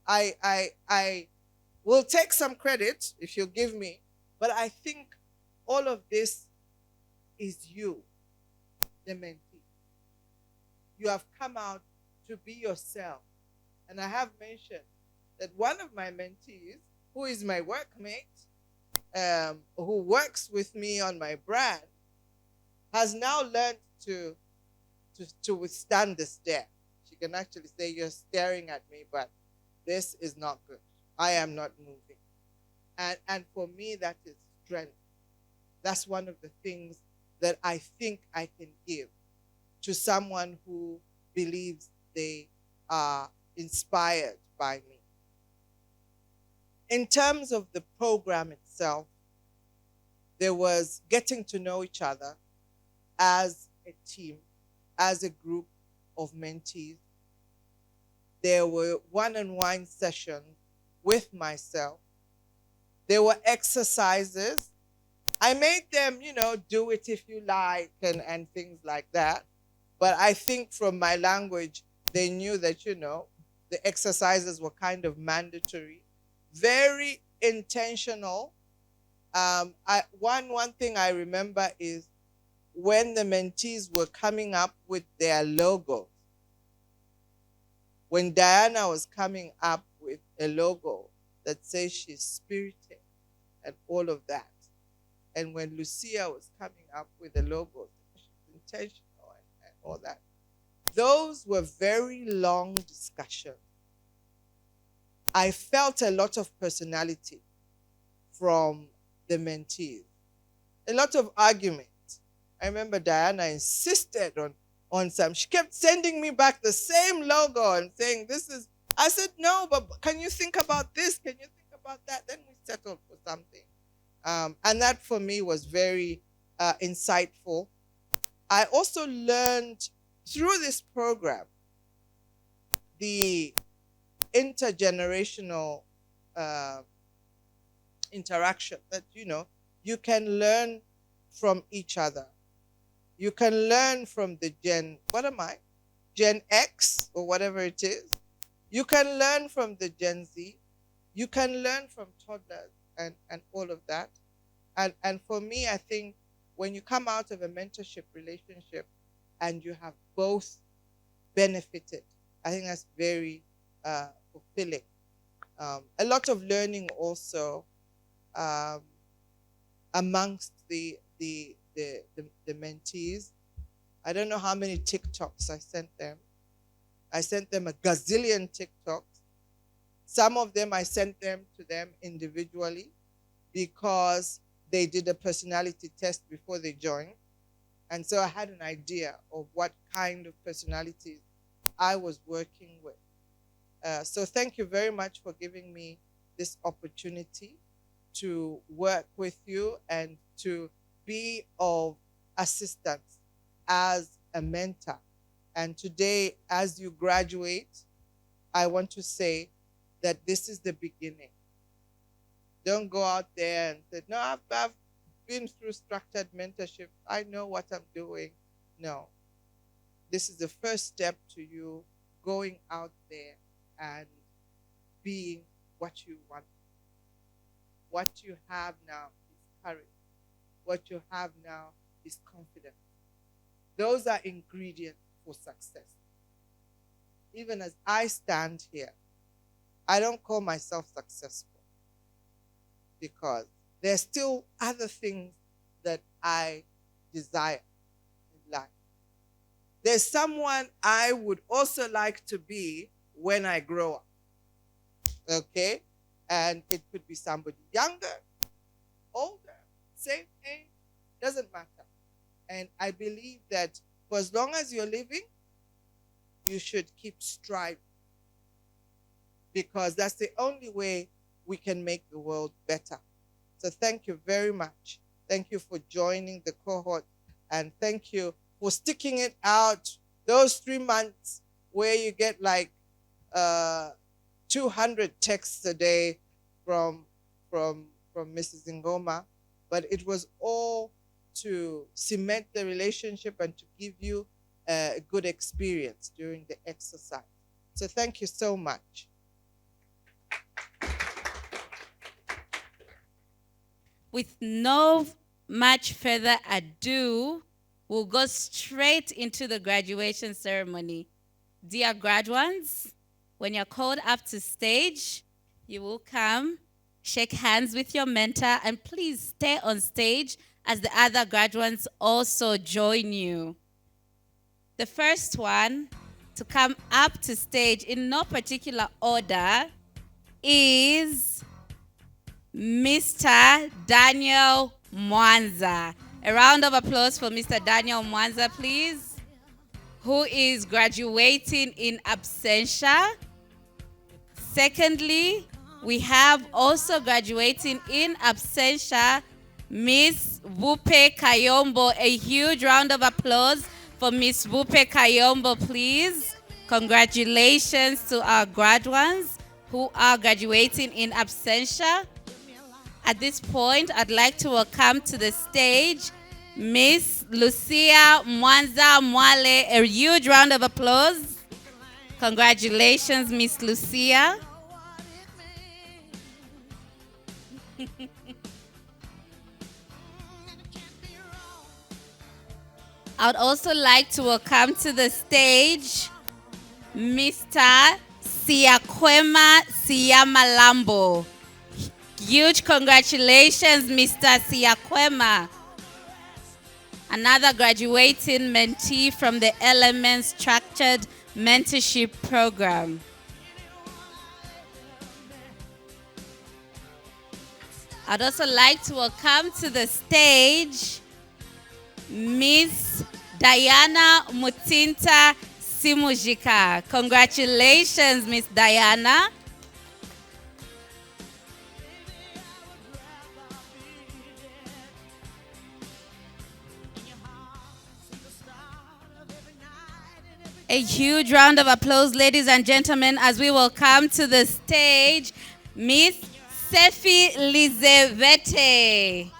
I will take some credit if you give me, but I think all of this is you, the mentee. You have come out to be yourself. And I have mentioned that one of my mentees, who is my workmate, who works with me on my brand, has now learned to withstand the stare. She can actually say, "You're staring at me, but this is not good. I am not moving." And for me, that is strength. That's one of the things that I think I can give to someone who believes they are inspired by me. In terms of the program itself, there was getting to know each other as a team, as a group of mentees. There were one-on-one sessions with myself. There were exercises. I made them, do it if you like and things like that. But I think from my language, they knew that, the exercises were kind of mandatory, very intentional. One thing I remember is when the mentees were coming up with their logos. When Diana was coming up with a logo that says she's spirited and all of that, and when Lucia was coming up with a logo, she's intentional and all that, those were very long discussions. I felt a lot of personality from the mentees, a lot of argument. I remember Diana insisted on some. She kept sending me back the same logo and saying, I said, no, but can you think about this? Can you think about that? Then we settled for something. And that for me was very insightful. I also learned through this program the intergenerational interaction that, you can learn from each other. You can learn from the Gen X or whatever it is. You can learn from the Gen Z. You can learn from toddlers and all of that. And for me, I think when you come out of a mentorship relationship and you have both benefited, I think that's very fulfilling. A lot of learning also amongst the mentees. I don't know how many TikToks I sent them. I sent them a gazillion TikToks. Some of them I sent them to them individually because they did a personality test before they joined. And so I had an idea of what kind of personalities I was working with. So thank you very much for giving me this opportunity to work with you and to be of assistance as a mentor. And today, as you graduate, I want to say that this is the beginning. Don't go out there and say, no, I've been through structured mentorship. I know what I'm doing. No. This is the first step to you going out there and being what you want. What you have now is courage. What you have now is confidence. Those are ingredients for success. Even as I stand here, I don't call myself successful because there's still other things that I desire in life. There's someone I would also like to be when I grow up. Okay? And it could be somebody younger, older, same age, doesn't matter. And I believe that for as long as you're living, you should keep striving, because that's the only way we can make the world better. So thank you very much. Thank you for joining the cohort, and thank you for sticking it out those 3 months where you get like 200 texts a day from Mrs. Ngoma, but it was all to cement the relationship and to give you a good experience during the exercise. So thank you so much. With no much further ado, we'll go straight into the graduation ceremony. Dear graduates, when you're called up to stage, you will come, shake hands with your mentor, and please stay on stage as the other graduates also join you. The first one to come up to stage in no particular order is Mr. Daniel Mwanza. A round of applause for Mr. Daniel Mwanza, please, who is graduating in absentia. Secondly, we have also graduating in absentia Miss Vupe Kayombo. A huge round of applause for Miss Vupe Kayombo, please. Congratulations to our graduates who are graduating in absentia. At this point, I'd like to welcome to the stage Miss Lucia Mwanza Mwale. A huge round of applause. Congratulations, Miss Lucia. I would also like to welcome to the stage Mr. Siyakwema Siyamalambo. Huge congratulations, Mr. Siyakwema. Another graduating mentee from the Elements Structured Mentorship Program. I'd also like to welcome to the stage Miss Diana Mutinta Simujika. Congratulations, Miss Diana. A huge round of applause, ladies and gentlemen, as we welcome to the stage Miss Sefi Lizevete,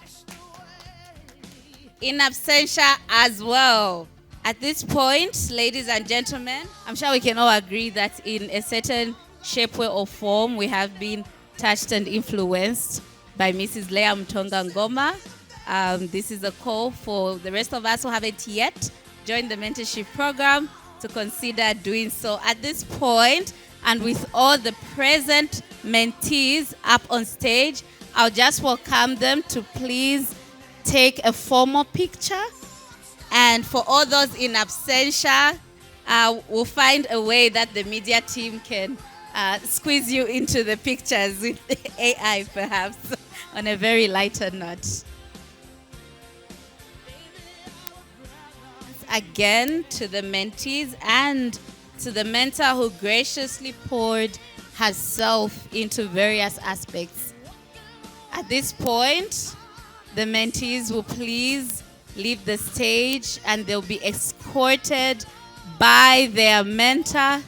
in absentia as well. At this point, ladies and gentlemen, I'm sure we can all agree that in a certain shape, way, or form, we have been touched and influenced by Mrs. Leya Mtonga Ngoma. This is a call for the rest of us who haven't yet joined the mentorship program to consider doing so. At this point, and with all the present mentees up on stage, I'll just welcome them to please take a formal picture. And for all those in absentia, we'll find a way that the media team can squeeze you into the pictures with AI, perhaps, on a very lighter note. Again, to the mentees and to the mentor who graciously poured herself into various aspects. At this point, the mentees will please leave the stage and they'll be escorted by their mentor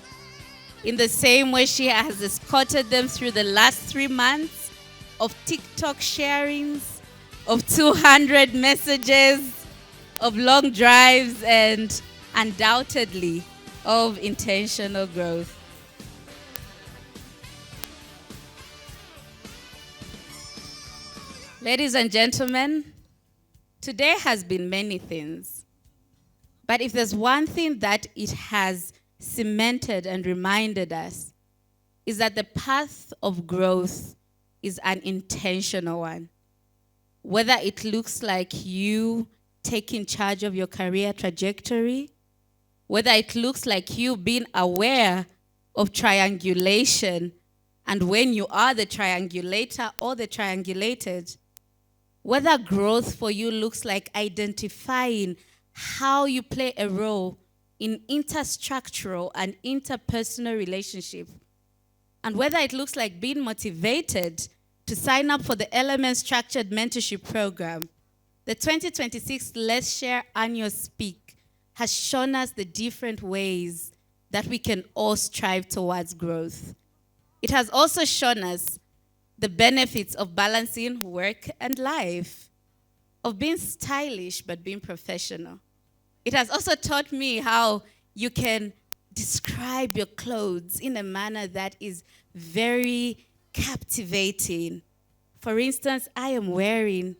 in the same way she has escorted them through the last 3 months of TikTok sharings, of 200 messages, of long drives, and undoubtedly of intentional growth. Ladies and gentlemen, today has been many things, but if there's one thing that it has cemented and reminded us, is that the path of growth is an intentional one. Whether it looks like you taking charge of your career trajectory, whether it looks like you being aware of triangulation and when you are the triangulator or the triangulated, whether growth for you looks like identifying how you play a role in interstructural and interpersonal relationship, and whether it looks like being motivated to sign up for the Elements Structured Mentorship Program, the 2026 Let's Share Annual Speak has shown us the different ways that we can all strive towards growth. It has also shown us the benefits of balancing work and life, of being stylish but being professional. It has also taught me how you can describe your clothes in a manner that is very captivating. For instance, I am wearing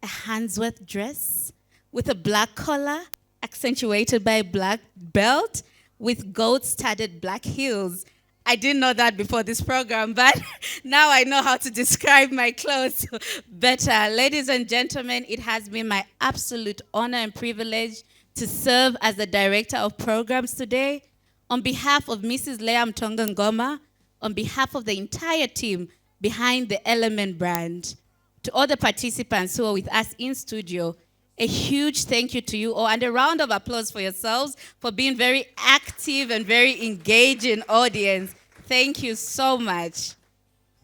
a Hansworth dress with a black collar accentuated by a black belt with gold-studded black heels. I didn't know that before this program, but now I know how to describe my clothes better. Ladies and gentlemen, it has been my absolute honor and privilege to serve as the Director of Programs today. On behalf of Mrs. Leya Mtonga Ngoma, on behalf of the entire team behind the Element brand, to all the participants who are with us in studio, a huge thank you to you all, and a round of applause for yourselves for being very active and very engaging audience. Thank you so much.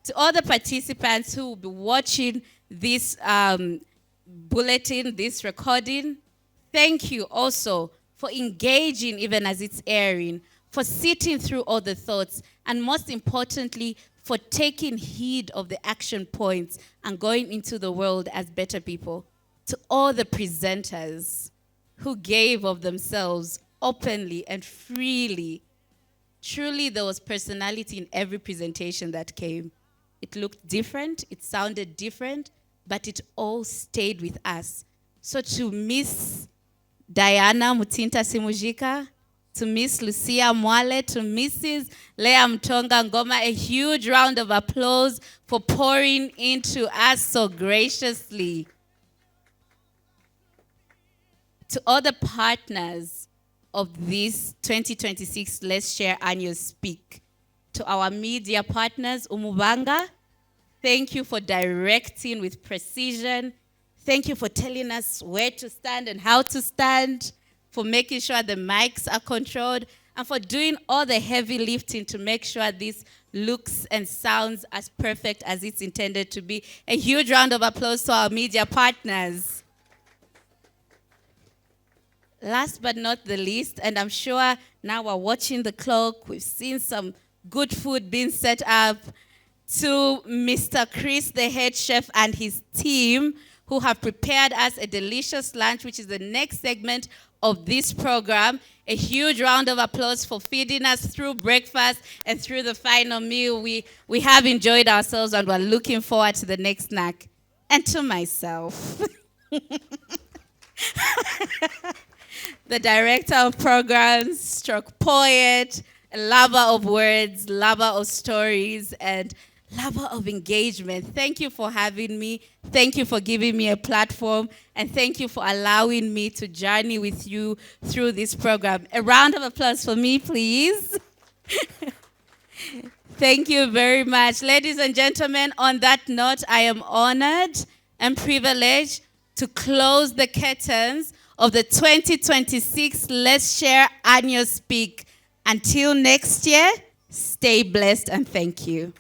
To all the participants who will be watching this bulletin, this recording, thank you also for engaging even as it's airing, for sitting through all the thoughts, and most importantly, for taking heed of the action points and going into the world as better people. To all the presenters who gave of themselves openly and freely. Truly, there was personality in every presentation that came. It looked different, it sounded different, but it all stayed with us. So to Miss Diana Mutinta Simujika, to Miss Lucia Mwale, to Mrs. Leya Mtonga Ngoma, a huge round of applause for pouring into us so graciously. To all the partners of this 2026 Let's Share Annual Speak, to our media partners, Umubanga, thank you for directing with precision. Thank you for telling us where to stand and how to stand, for making sure the mics are controlled, and for doing all the heavy lifting to make sure this looks and sounds as perfect as it's intended to be. A huge round of applause to our media partners. Last but not the least, and I'm sure now we're watching the clock, we've seen some good food being set up, to Mr. Chris, the head chef, and his team, who have prepared us a delicious lunch, which is the next segment of this program. A huge round of applause for feeding us through breakfast and through the final meal. We have enjoyed ourselves, and we're looking forward to the next snack. And to myself. The Director of Programs, stroke poet, a lover of words, lover of stories, and lover of engagement. Thank you for having me. Thank you for giving me a platform. And thank you for allowing me to journey with you through this program. A round of applause for me, please. Thank you very much. Ladies and gentlemen, on that note, I am honored and privileged to close the curtains of the 2026 Let's Share Annual Speak. Until next year, stay blessed and thank you.